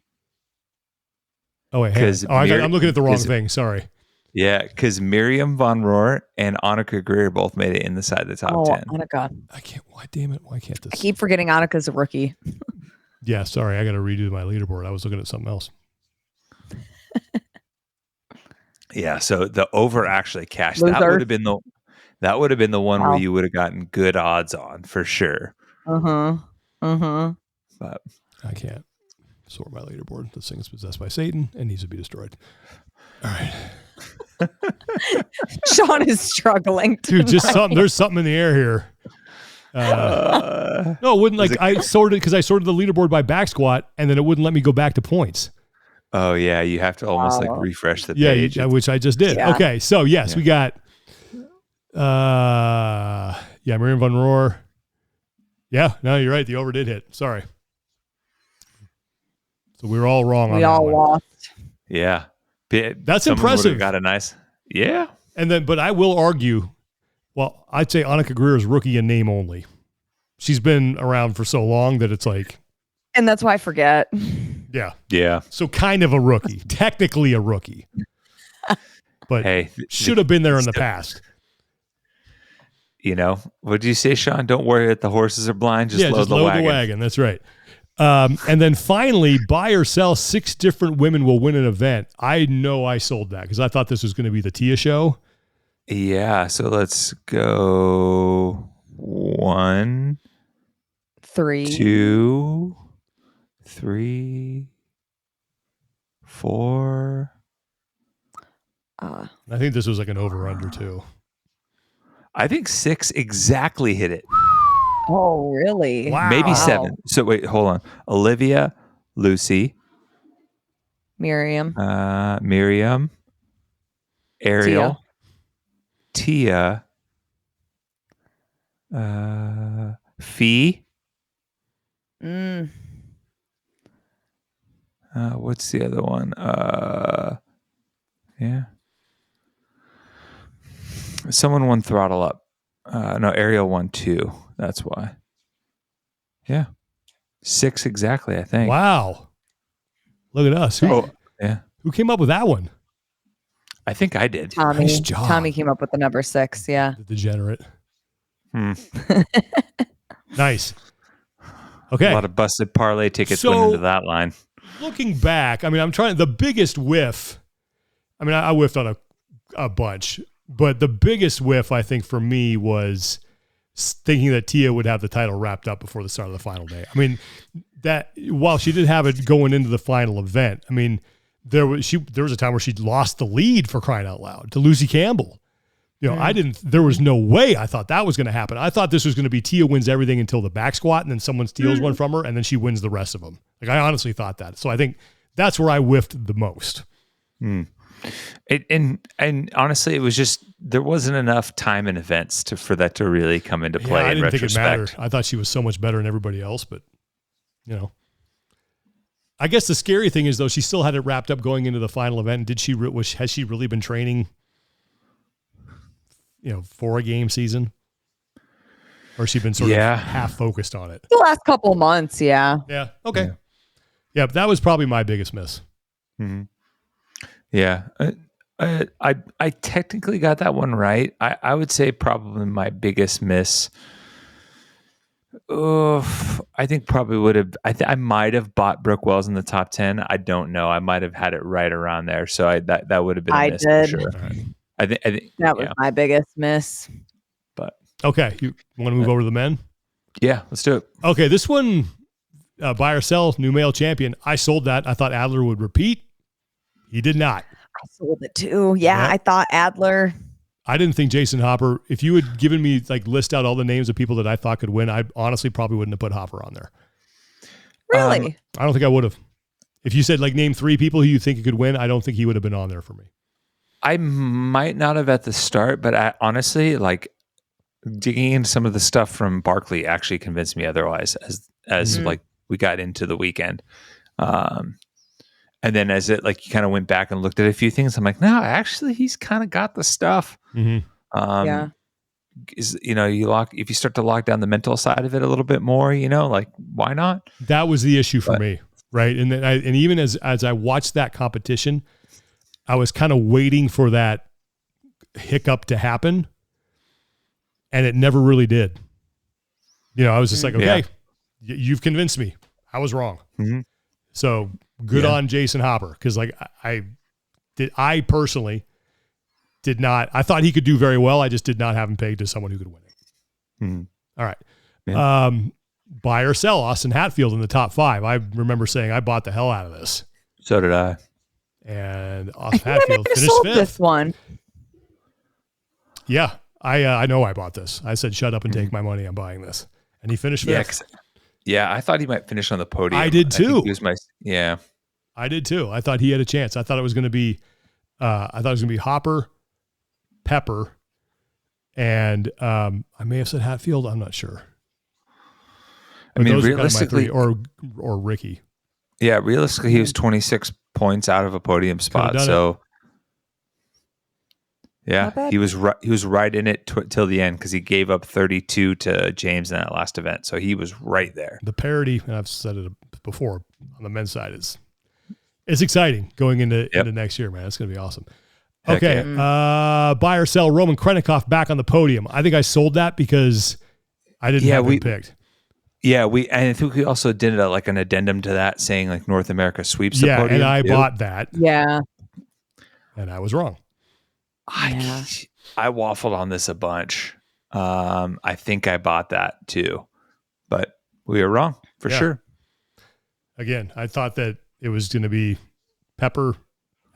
Oh, wait. I'm looking at the wrong thing. Sorry. Yeah, because Miriam Von Rohr and Annika Greer both made it inside the top 10. Annika. I can't. Why, damn it. Why can't this? I keep forgetting Annika's a rookie. Yeah, sorry. I got to redo my leaderboard. I was looking at something else. Yeah, so the over actually cashed. That would have been the one where you would have gotten good odds on for sure. But I can't sort my leaderboard. This thing is possessed by Satan and needs to be destroyed. All right. Sean is struggling. Dude, there's something in the air here. No, it wouldn't I sorted the leaderboard by back squat and then it wouldn't let me go back to points. Oh yeah, you have to almost refresh the page. Yeah, which I just did. Yeah. Okay, so yes, we got Miriam Von Rohr. Yeah, no, you're right. The over did hit. Sorry. So we were all wrong. We all lost. Yeah, that's impressive. Got a nice. Yeah, but I will argue. Well, I'd say Annika Greer is rookie in name only. She's been around for so long that it's like. And that's why I forget. Yeah. Yeah. So kind of a rookie, technically a rookie, but should have been there in the past. What did you say, Sean? Don't worry that the horses are blind. Just load the wagon. That's right. And then finally, buy or sell 6 different women will win an event. I know I sold that because I thought this was going to be the Tia show. Yeah. So let's go 1, 3, 2, 3, 4. I think this was like an over-under too. I think 6 exactly hit it. Oh, really? Wow. Maybe 7. So wait, hold on. Olivia, Lucy, Miriam, Ariel, Tia, Fee. What's the other one? Yeah. Someone won Throttle Up. No, Ariel won 2. That's why. Yeah. 6 exactly, I think. Wow. Look at us. Who came up with that one? I think I did. Tommy. Nice job. Tommy came up with the number 6. Yeah. The degenerate. Nice. Okay. A lot of busted parlay tickets went into that line. Looking back, I mean, the biggest whiff, I mean, I whiffed on a bunch, but the biggest whiff, I think, for me was thinking that Tia would have the title wrapped up before the start of the final day. I mean, that while she did have it going into the final event, I mean, there was a time where she lost the lead, for crying out loud, to Lucy Campbell. You know, there was no way I thought that was going to happen. I thought this was going to be Tia wins everything until the back squat, and then someone steals one from her, and then she wins the rest of them. Like, I honestly thought that. So I think that's where I whiffed the most. And honestly, it was just, there wasn't enough time and events for that to really come into play. I in didn't think it mattered. retrospect. I thought she was so much better than everybody else, but you know, I guess the scary thing is though, she still had it wrapped up going into the final event. Has she really been training, you know, for a game season? Or has she been sort of half focused on it? The last couple months, yeah. Yeah. Okay. Yeah, that was probably my biggest miss. Mm-hmm. Yeah. I technically got that one right. I would say probably my biggest miss. I think probably would have. I might have bought Brooke Wells in the top 10. I don't know. I might have had it right around there. So that would have been a miss for sure. Right. I think that was my biggest miss. But okay, you want to move over to the men? Yeah, let's do it. Okay, this one, buy or sell, new male champion. I sold that. I thought Adler would repeat. He did not. I sold it too. Yeah, I thought Adler. I didn't think Jason Hopper, if you had given me list out all the names of people that I thought could win, I honestly probably wouldn't have put Hopper on there. Really? I don't think I would have. If you said name 3 people who you think could win, I don't think he would have been on there for me. I might not have at the start, but I honestly digging into some of the stuff from Barkley actually convinced me otherwise as we got into the weekend. And then as it you kind of went back and looked at a few things, I'm like, no, actually he's kind of got the stuff. Yeah. If you start to lock down the mental side of it a little bit more, why not? That was the issue for me. Right. And then and even as I watched that competition, I was kind of waiting for that hiccup to happen. And it never really did. I was just okay, you've convinced me. I was wrong. Mm-hmm. So good on Jason Hopper. Cause I personally did not, I thought he could do very well. I just did not have him pegged as someone who could win it. Mm-hmm. All right. Yeah. Buy or sell Austin Hatfield in the top 5. I remember saying I bought the hell out of this. So did I. And Austin Hatfield finished 5th. This one. Yeah. I know I bought this. I said, shut up and take my money. I'm buying this. And he finished 5th. Yeah, I thought he might finish on the podium. I did too. I did too. I thought he had a chance. I thought it was going to be Hopper, Pepper, and I may have said Hatfield. I'm not sure. But those realistically, or Ricky. Yeah, realistically, he was 26 points out of a podium spot. So. Yeah, he was right. He was right in it till the end because he gave up 32 to James in that last event. So he was right there. The parity, and I've said it before on the men's side, is exciting going into next year, man. It's going to be awesome. Okay, buy or sell Roman Krennikov back on the podium. I think I sold that because I didn't have him picked. Yeah, and I think we also did an addendum to that saying North America sweeps the podium. Yeah, and I bought that. Yeah, and I was wrong. I waffled on this a bunch. I think I bought that too, but we were wrong for sure. Again, I thought that it was going to be Pepper,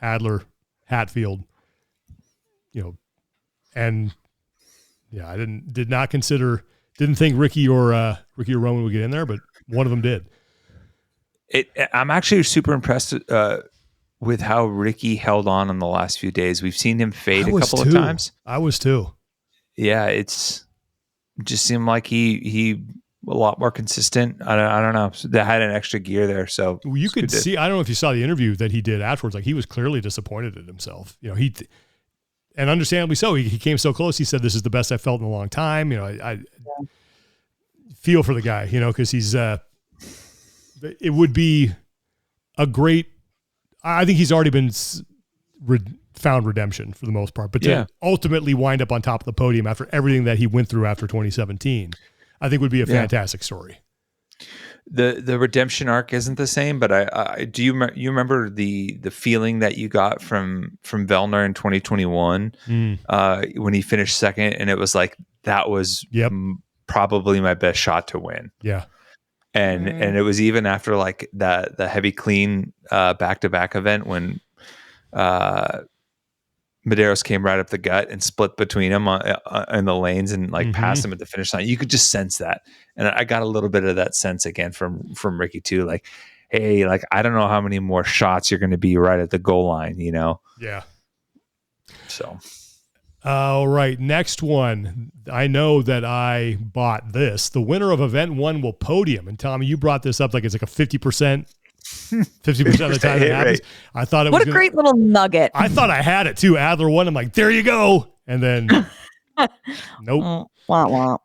Adler, Hatfield, and I didn't think Ricky or Roman would get in there, but one of them did. I'm actually super impressed with how Ricky held on the last few days. We've seen him fade a couple of times. I was too. Yeah, it just seemed like he a lot more consistent. I don't know. So they had an extra gear there, so you could see. I don't know if you saw the interview that he did afterwards. He was clearly disappointed in himself. And understandably so. He came so close. He said, "This is the best I felt in a long time." I feel for the guy. Because he's. It would be a great. I think he's already been found redemption for the most part, but to ultimately wind up on top of the podium after everything that he went through after 2017, I think would be a fantastic story. the redemption arc isn't the same, but I do you remember the feeling that you got from Vellner in 2021 when he finished second, and it was like that was probably my best shot to win. Yeah. And it was even after like the heavy clean back-to-back event when Medeiros came right up the gut and split between them in the lanes and like passed him at the finish line. You could just sense that. And I got a little bit of that sense again from Ricky too. Like, hey, like, I don't know how many more shots you're going to be right at the goal line, you know? Yeah. So. All right. Next one. I know that I bought this. The winner of event 1 will podium. And Tommy, you brought this up like it's like a 50% of the time it happens. Right. I thought it was a great little nugget. I thought I had it too. Adler won. I'm like, there you go. And then nope. Wah, wah.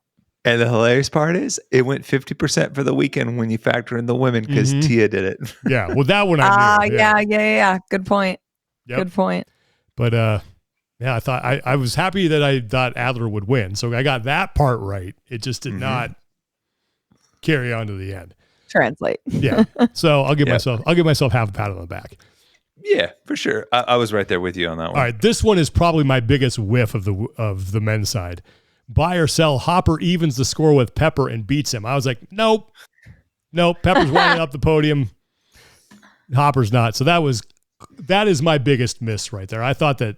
And the hilarious part is it went 50% for the weekend when you factor in the women because Tia did it. Yeah. Well, that one I knew. Yeah. Good point. Yep. Good point. But yeah, I thought I was happy that I thought Adler would win. So I got that part right. It just did not carry on to the end. Translate. Yeah. So I'll give myself half a pat on the back. Yeah, for sure. I was right there with you on that one. All right. This one is probably my biggest whiff of the men's side. Buy or sell, Hopper evens the score with Pepper and beats him. I was like, nope. Pepper's running up the podium. Hopper's not. So that is my biggest miss right there. I thought that,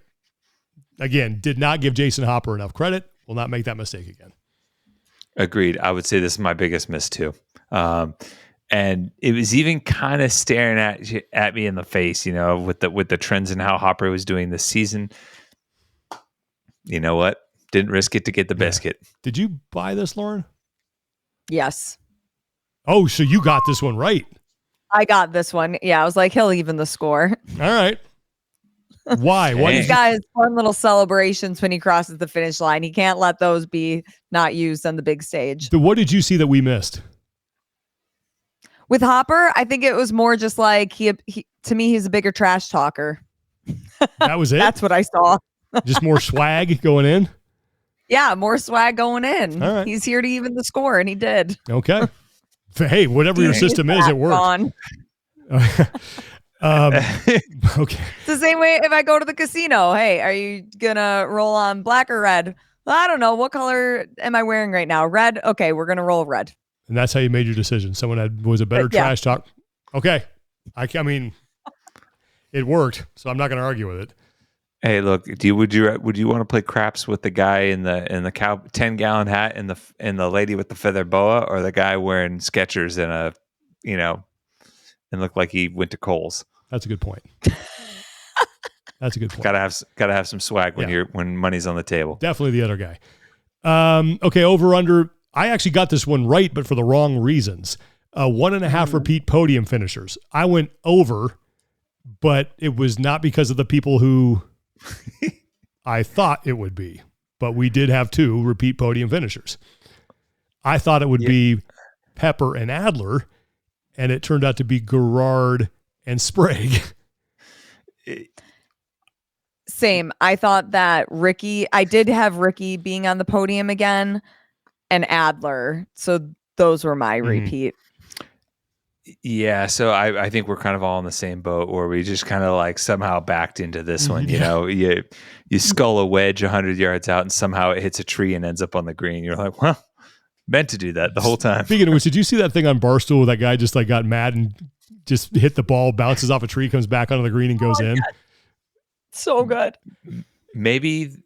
again, did not give Jason Hopper enough credit. Will not make that mistake again. Agreed. I would say this is my biggest miss too. And it was even kind of staring at me in the face, you know, with the trends and how Hopper was doing this season. You know what? Didn't risk it to get the biscuit. Did you buy this, Lauren? Yes. Oh, so you got this one right. I got this one. Yeah, I was like, he'll even the score. All right. Why? He's got his fun little celebrations when he crosses the finish line. He can't let those be not used on the big stage. What did you see that we missed? With Hopper, I think it was more just like he to me, he's a bigger trash talker. That was it? That's what I saw. Just more swag going in? Yeah, more swag going in. All right. He's here to even the score, and he did. Okay. Hey, whatever your system is, it worked. Okay. It's the same way if I go to the casino. Hey, are you gonna roll on black or red? Well, I don't know. What color am I wearing right now? Red? Okay, we're gonna roll red. And that's how you made your decision. Someone was a better trash talk. Okay. I mean, it worked, so I'm not gonna argue with it. Hey, look, would you want to play craps with the guy in the 10-gallon hat and the lady with the feather boa, or the guy wearing Skechers and look like he went to Kohl's? That's a good point. That's a good point. Gotta have some swag when money's on the table. Definitely the other guy. Okay, over under. I actually got this one right, but for the wrong reasons. 1.5 repeat podium finishers. I went over, but it was not because of the people who I thought it would be. But we did have 2 repeat podium finishers. I thought it would be Pepper and Adler, and it turned out to be Gerard and Sprague. Same. I thought that I did have Ricky being on the podium again, and Adler. So those were my repeat. Yeah. So I think we're kind of all in the same boat where we just kind of like somehow backed into this one. You know, you skull a wedge 100 yards out and somehow it hits a tree and ends up on the green. You're like, well, meant to do that the whole time. Speaking of which, did you see that thing on Barstool where that guy just like got mad and just hit the ball, bounces off a tree, comes back onto the green and goes in? God. So good. Maybe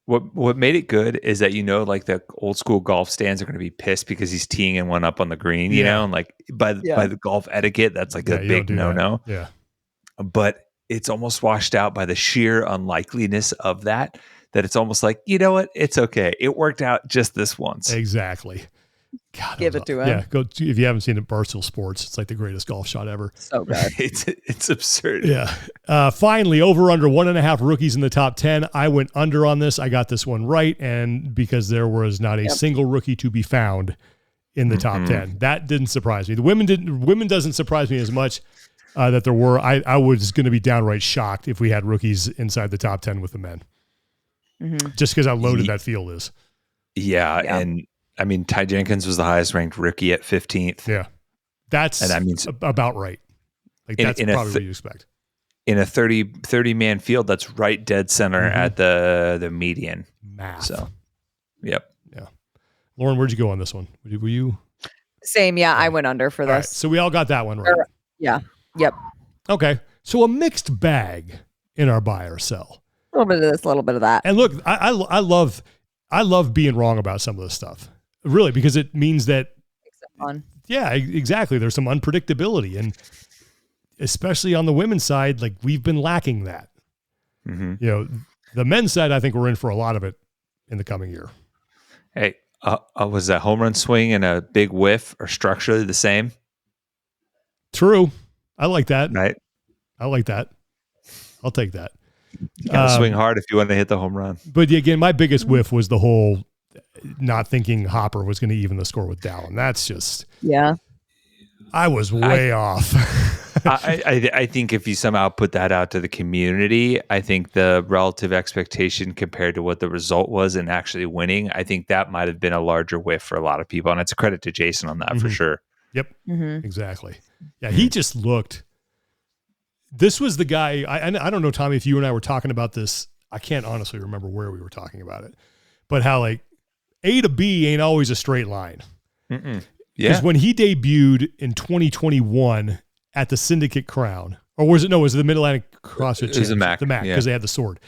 what made it good is that, like the old school golf stands are going to be pissed because he's teeing in one up on the green, you know, and like by the golf etiquette, that's like a big no-no. Yeah. But it's almost washed out by the sheer unlikeliness of that it's almost like, you know what? It's okay. It worked out just this once. Exactly. God, give it to him. Yeah, go if you haven't seen it, Barstool Sports. It's like the greatest golf shot ever. So good. It's absurd. Yeah. Finally, over under 1.5 rookies in the top 10. I went under on this. I got this one right, and because there was not a single rookie to be found in the top 10, that didn't surprise me. The women doesn't surprise me as much that there were. I was going to be downright shocked if we had rookies inside the top 10 with the men, just because how loaded that field is. Yeah, and I mean, Ty Jenkins was the highest ranked rookie at 15th. Yeah. That's and that means about right. Like that's probably what you expect. In a 30 man field, that's right dead center at the median. Math. So, yep. Yeah. Lauren, where'd you go on this one? Were you? Same. Yeah. I went under for this. Right, so we all got that one right. Yeah. Yep. Okay. So a mixed bag in our buy or sell. A little bit of this, a little bit of that. And look, I love being wrong about some of this stuff, really, because it means that. Fun. Yeah, exactly. There's some unpredictability, and especially on the women's side, like we've been lacking that. You know, the men's side, I think we're in for a lot of it in the coming year. Hey, was a home run swing and a big whiff are structurally the same? True. I like that. Right. I like that. I'll take that. You gotta swing hard if you want to hit the home run. But again, my biggest whiff was the whole not thinking Hopper was going to even the score with Dallin. That's just, I was way off. I think if you somehow put that out to the community, I think the relative expectation compared to what the result was and actually winning, I think that might have been a larger whiff for a lot of people. And it's a credit to Jason on that for sure. Yep. Exactly. Yeah. He just looked, this was the guy, I don't know, Tommy, if you and I were talking about this, I can't honestly remember where we were talking about it, but how like A to B ain't always a straight line. Because when he debuted in 2021 at the Syndicate Crown, or was it the Mid-Atlantic CrossFit Championship? It was the MAC, because they had the sword.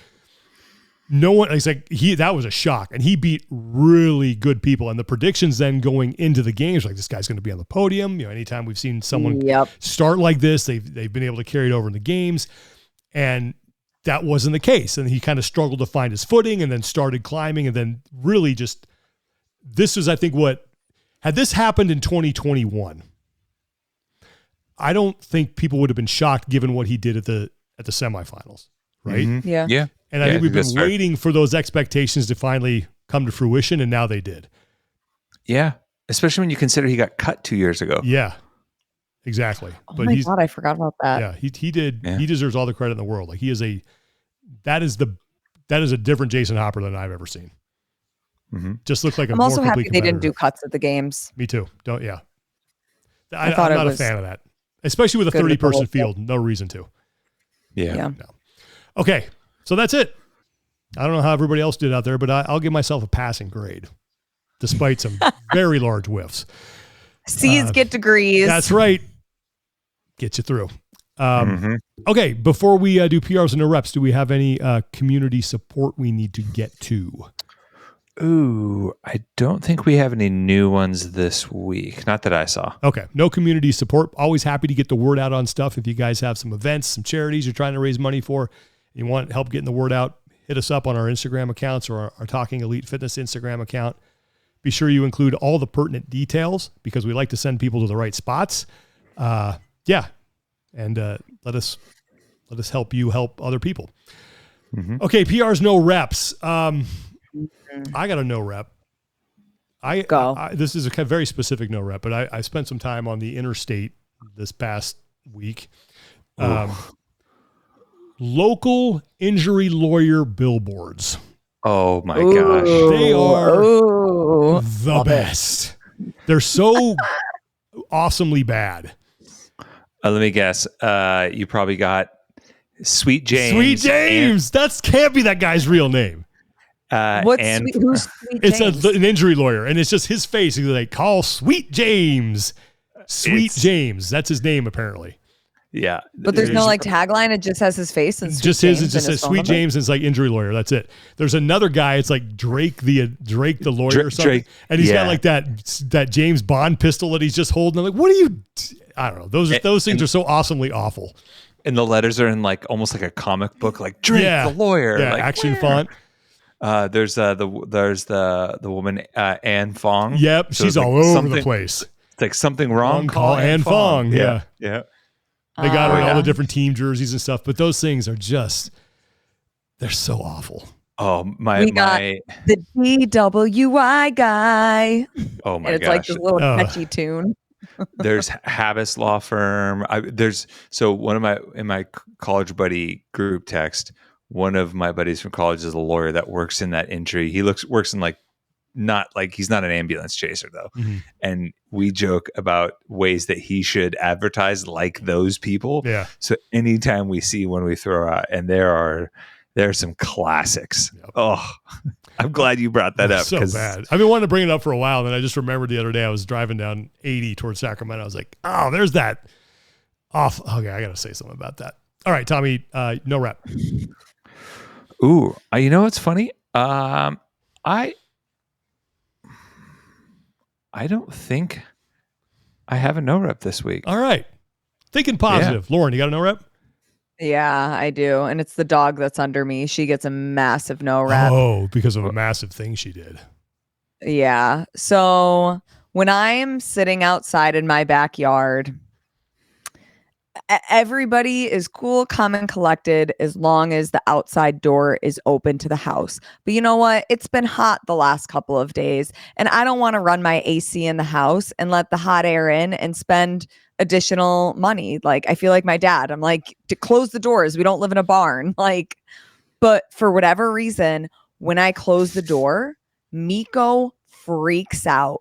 No one, it's like that was a shock, and he beat really good people. And the predictions then going into the games, like this guy's going to be on the podium. You know, anytime we've seen someone start like this, they've been able to carry it over in the games, and that wasn't the case. And he kind of struggled to find his footing, and then started climbing, and then really just this was, I think, what had this happened in 2021. I don't think people would have been shocked given what he did at the semifinals, right? Yeah. And I think we've been waiting for those expectations to finally come to fruition, and now they did. Yeah, especially when you consider he got cut 2 years ago. Yeah, exactly. Oh my God, I forgot about that. Yeah, he did. Yeah. He deserves all the credit in the world. Like that is a different Jason Hopper than I've ever seen. Just looked like I'm also happy they didn't do cuts at the games. Me too. I'm not a fan of that, especially with a 30-person field. No reason to. Yeah. No. Okay. So that's it. I don't know how everybody else did out there, but I'll give myself a passing grade, despite some very large whiffs. C's get degrees. That's right. Get you through. Okay. Before we do PRs and no reps, do we have any community support we need to get to? Ooh, I don't think we have any new ones this week. Not that I saw. Okay. No community support. Always happy to get the word out on stuff. If you guys have some events, some charities you're trying to raise money for, you want help getting the word out, hit us up on our Instagram accounts or our Talking Elite Fitness Instagram account. Be sure you include all the pertinent details because we like to send people to the right spots. And let us help you help other people. Okay, PRs, no reps. I got a no rep. This is a very specific no rep, but I spent some time on the interstate this past week. Local injury lawyer billboards. Oh my gosh. They are the best. They're so awesomely bad. Let me guess. You probably got Sweet James. Sweet James. That can't be that guy's real name. Who's Sweet James? It's an injury lawyer, and it's just his face. He's like, call Sweet James. James. That's his name, apparently. Yeah. But there's no tagline. It just has his face and just says Sweet James, and it's like injury lawyer. That's it. There's another guy. It's like Drake the lawyer or something. And he's got like that James Bond pistol that he's just holding. I'm like, what are you? I don't know. Those things are so awesomely awful. And the letters are in like almost like a comic book, like Drake the lawyer. Yeah, like, action font. There's the woman Ann Fong. Yep, so she's all over the place. It's like something wrong. Call Ann Fong. Yeah. They got her in all the different team jerseys and stuff, but those things are they're so awful. Oh we got the DWI guy. Oh my gosh! It's like this little catchy tune. There's Habas Law Firm. In my college buddy group text, one of my buddies from college is a lawyer that works in that injury. He works in like not like he's not an ambulance chaser though. Mm-hmm. And we joke about ways that he should advertise like those people. Yeah. So anytime we see one, we throw out, and there are some classics. Yep. Oh, I'm glad you brought that up. So bad. I've been wanting to bring it up for a while, and I just remembered the other day I was driving down 80 towards Sacramento. I was like, oh, there's that off. Okay, I got to say something about that. All right, Tommy, no rep. Ooh, you know what's funny? I don't think I have a no rep this week. All right. Thinking positive. Yeah. Lauren, you got a no rep? Yeah, I do. And it's the dog that's under me. She gets a massive no rep. Oh, because of a massive thing she did. Yeah. So when I'm sitting outside in my backyard, everybody is cool, calm, and collected as long as the outside door is open to the house. But you know what? It's been hot the last couple of days, and I don't want to run my AC in the house and let the hot air in and spend additional money. Like, I feel like my dad. I'm like, to close the doors. We don't live in a barn. Like, but for whatever reason, when I close the door, Miko freaks out,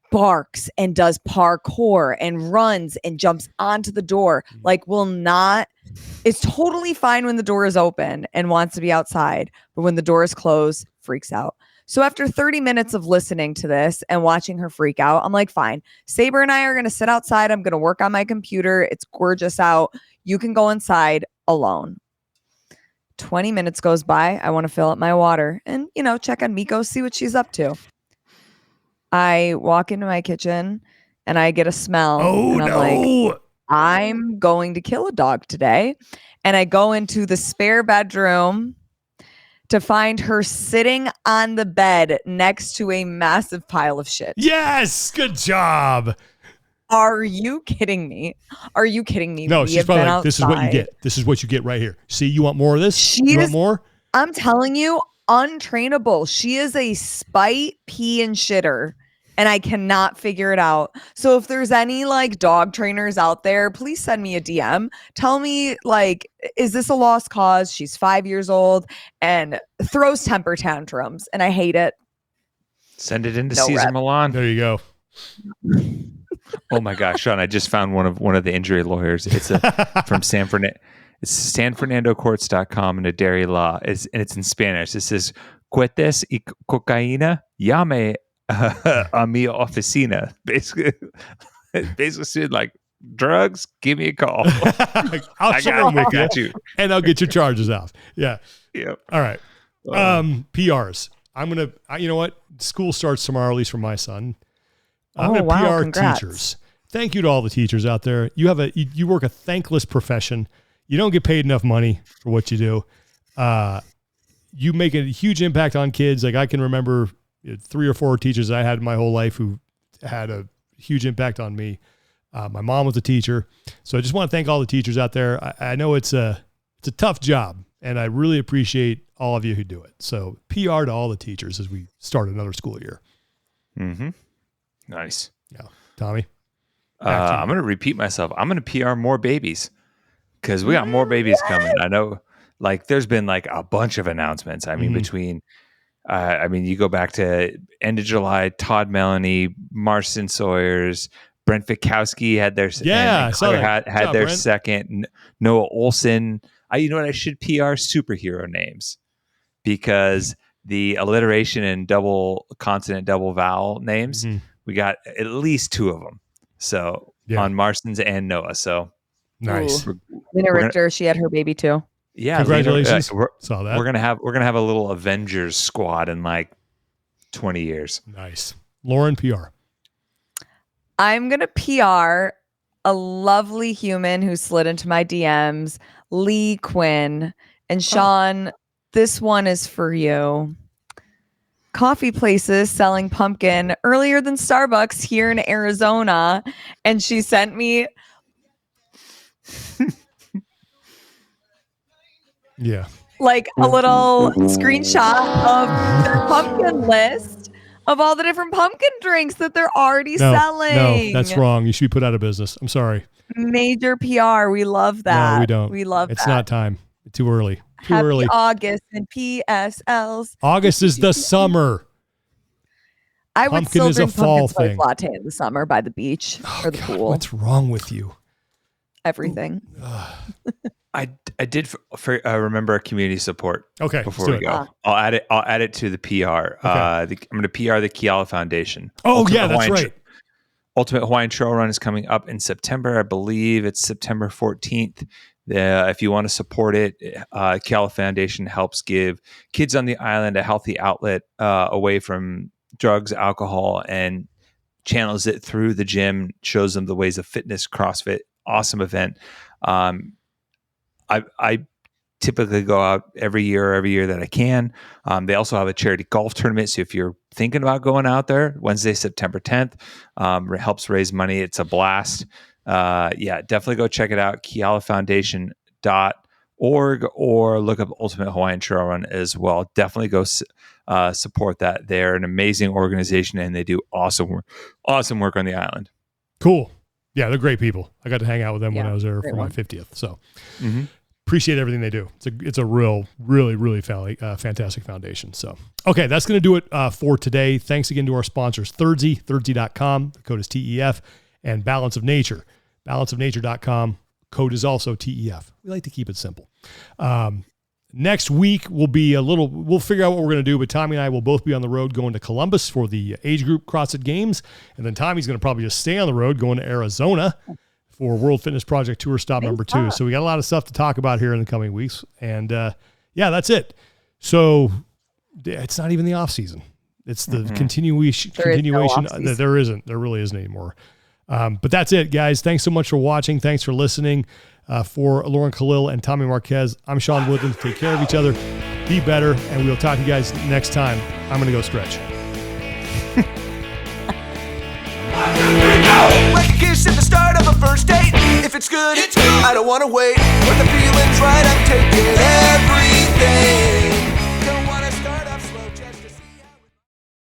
barks and does parkour and runs and jumps onto the door. Like, it's totally fine when the door is open and wants to be outside, but when the door is closed, freaks out. So after 30 minutes of listening to this and watching her freak out, I'm like, fine. Saber and I are going to sit outside. I'm going to work on my computer. It's gorgeous out. You can go inside alone. 20 minutes goes by. I want to fill up my water and, check on Miko, see what she's up to. I walk into my kitchen and I get a smell. Oh, and I'm like, I'm going to kill a dog today. And I go into the spare bedroom to find her sitting on the bed next to a massive pile of shit. Yes. Good job. Are you kidding me? No, she's probably like, this is what you get. This is what you get right here. See, you want more of this? You want more? I'm telling you, untrainable. She is a spite, pee, and shitter. And I cannot figure it out. So if there's any like dog trainers out there, please send me a DM. Tell me, like, is this a lost cause? She's 5 years old and throws temper tantrums, and I hate it. Send it into Cesar Millan. There you go. Oh my gosh, Sean! I just found one of the injury lawyers. It's from San Fernando. It's SanFernandoCourts.com in a dairy law. It's in Spanish. It says, "Cohetes y cocaína llame a mi oficina." Basically, like, drugs, give me a call. I got you, and I'll get your charges off. Yeah. Yep. All right. PRs. You know what? School starts tomorrow, at least for my son. I'm going to PR congrats. teachers. Thank you to all the teachers out there. You work a thankless profession. You don't get paid enough money for what you do. You make a huge impact on kids. Like, I can remember 3 or 4 teachers I had in my whole life who had a huge impact on me. My mom was a teacher. So I just want to thank all the teachers out there. I know it's a tough job, and I really appreciate all of you who do it. So PR to all the teachers as we start another school year. Mm-hmm. Nice. Yeah. Tommy? I'm going to repeat myself. I'm going to PR more babies because we got more babies coming. I know, like, there's been like a bunch of announcements. I mean, you go back to end of July, Todd Melanie, Marston Sawyers, Brent Fikowski had their had their second. Noah Olson. You know what? I should PR superhero names because the alliteration and double consonant, double vowel names. Mm-hmm. We got at least 2 of them. So on Marston's and Noah. So nice. Lena Richter, she had her baby too. Yeah, congratulations. Saw that. We're gonna have a little Avengers squad in like 20 years. Nice. Lauren, PR. I'm gonna PR a lovely human who slid into my DMs, Lee Quinn. And Sean, this one is for you. Coffee places selling pumpkin earlier than Starbucks here in Arizona. And she sent me. Yeah. Like a little screenshot of their pumpkin list of all the different pumpkin drinks that they're already selling. No, that's wrong. You should be put out of business. I'm sorry. Major PR. We love that. No, we don't. We love it's that. It's not time. Too early. Too Happy early. August and PSLs. August is the summer. I would Pumpkin still is a drink fall pumpkin spice thing. latte in the summer by the beach or the pool. What's wrong with you? Everything. I did remember community support. Okay, before we go, I'll add it to the PR. Okay. I'm going to PR the Kiala Foundation. Oh, Ultimate that's right. Ultimate Hawaiian Trail Run is coming up in September. I believe it's September 14th. If you want to support it, Kiala Foundation helps give kids on the island a healthy outlet away from drugs, alcohol, and channels it through the gym, shows them the ways of fitness, CrossFit. Awesome event. I typically go out every year that I can. They also have a charity golf tournament. So if you're thinking about going out there, Wednesday, September 10th, helps raise money. It's a blast. Definitely go check it out. KialaFoundation.org or look up Ultimate Hawaiian Trail Run as well. Definitely go support that. They're an amazing organization and they do awesome work on the island. Cool. Yeah, they're great people. I got to hang out with them when I was there for my 50th. So appreciate everything they do. It's a really fantastic foundation. So, okay, that's going to do it for today. Thanks again to our sponsors, Thirdzy, Thirdzy.com. The code is TEF, and Balance of Nature, balanceofnature.com. Code is also TEF. We like to keep it simple. Next week we'll figure out what we're going to do, but Tommy and I will both be on the road going to Columbus for the age group CrossFit Games. And then Tommy's going to probably just stay on the road going to Arizona for World Fitness Project Tour stop number 2. So we got a lot of stuff to talk about here in the coming weeks. And that's it. So it's not even the off season. It's the continuation. No, there really isn't anymore. But that's it, guys. Thanks so much for watching. Thanks for listening. For Lauren Khalil and Tommy Marquez, I'm Sean Woodland. Take care of each other. Be better. And we'll talk to you guys next time. I'm going to go stretch. Like a kiss at the start of a first date. If it's good, I don't want to wait. When the feeling's right, I'm taking everything.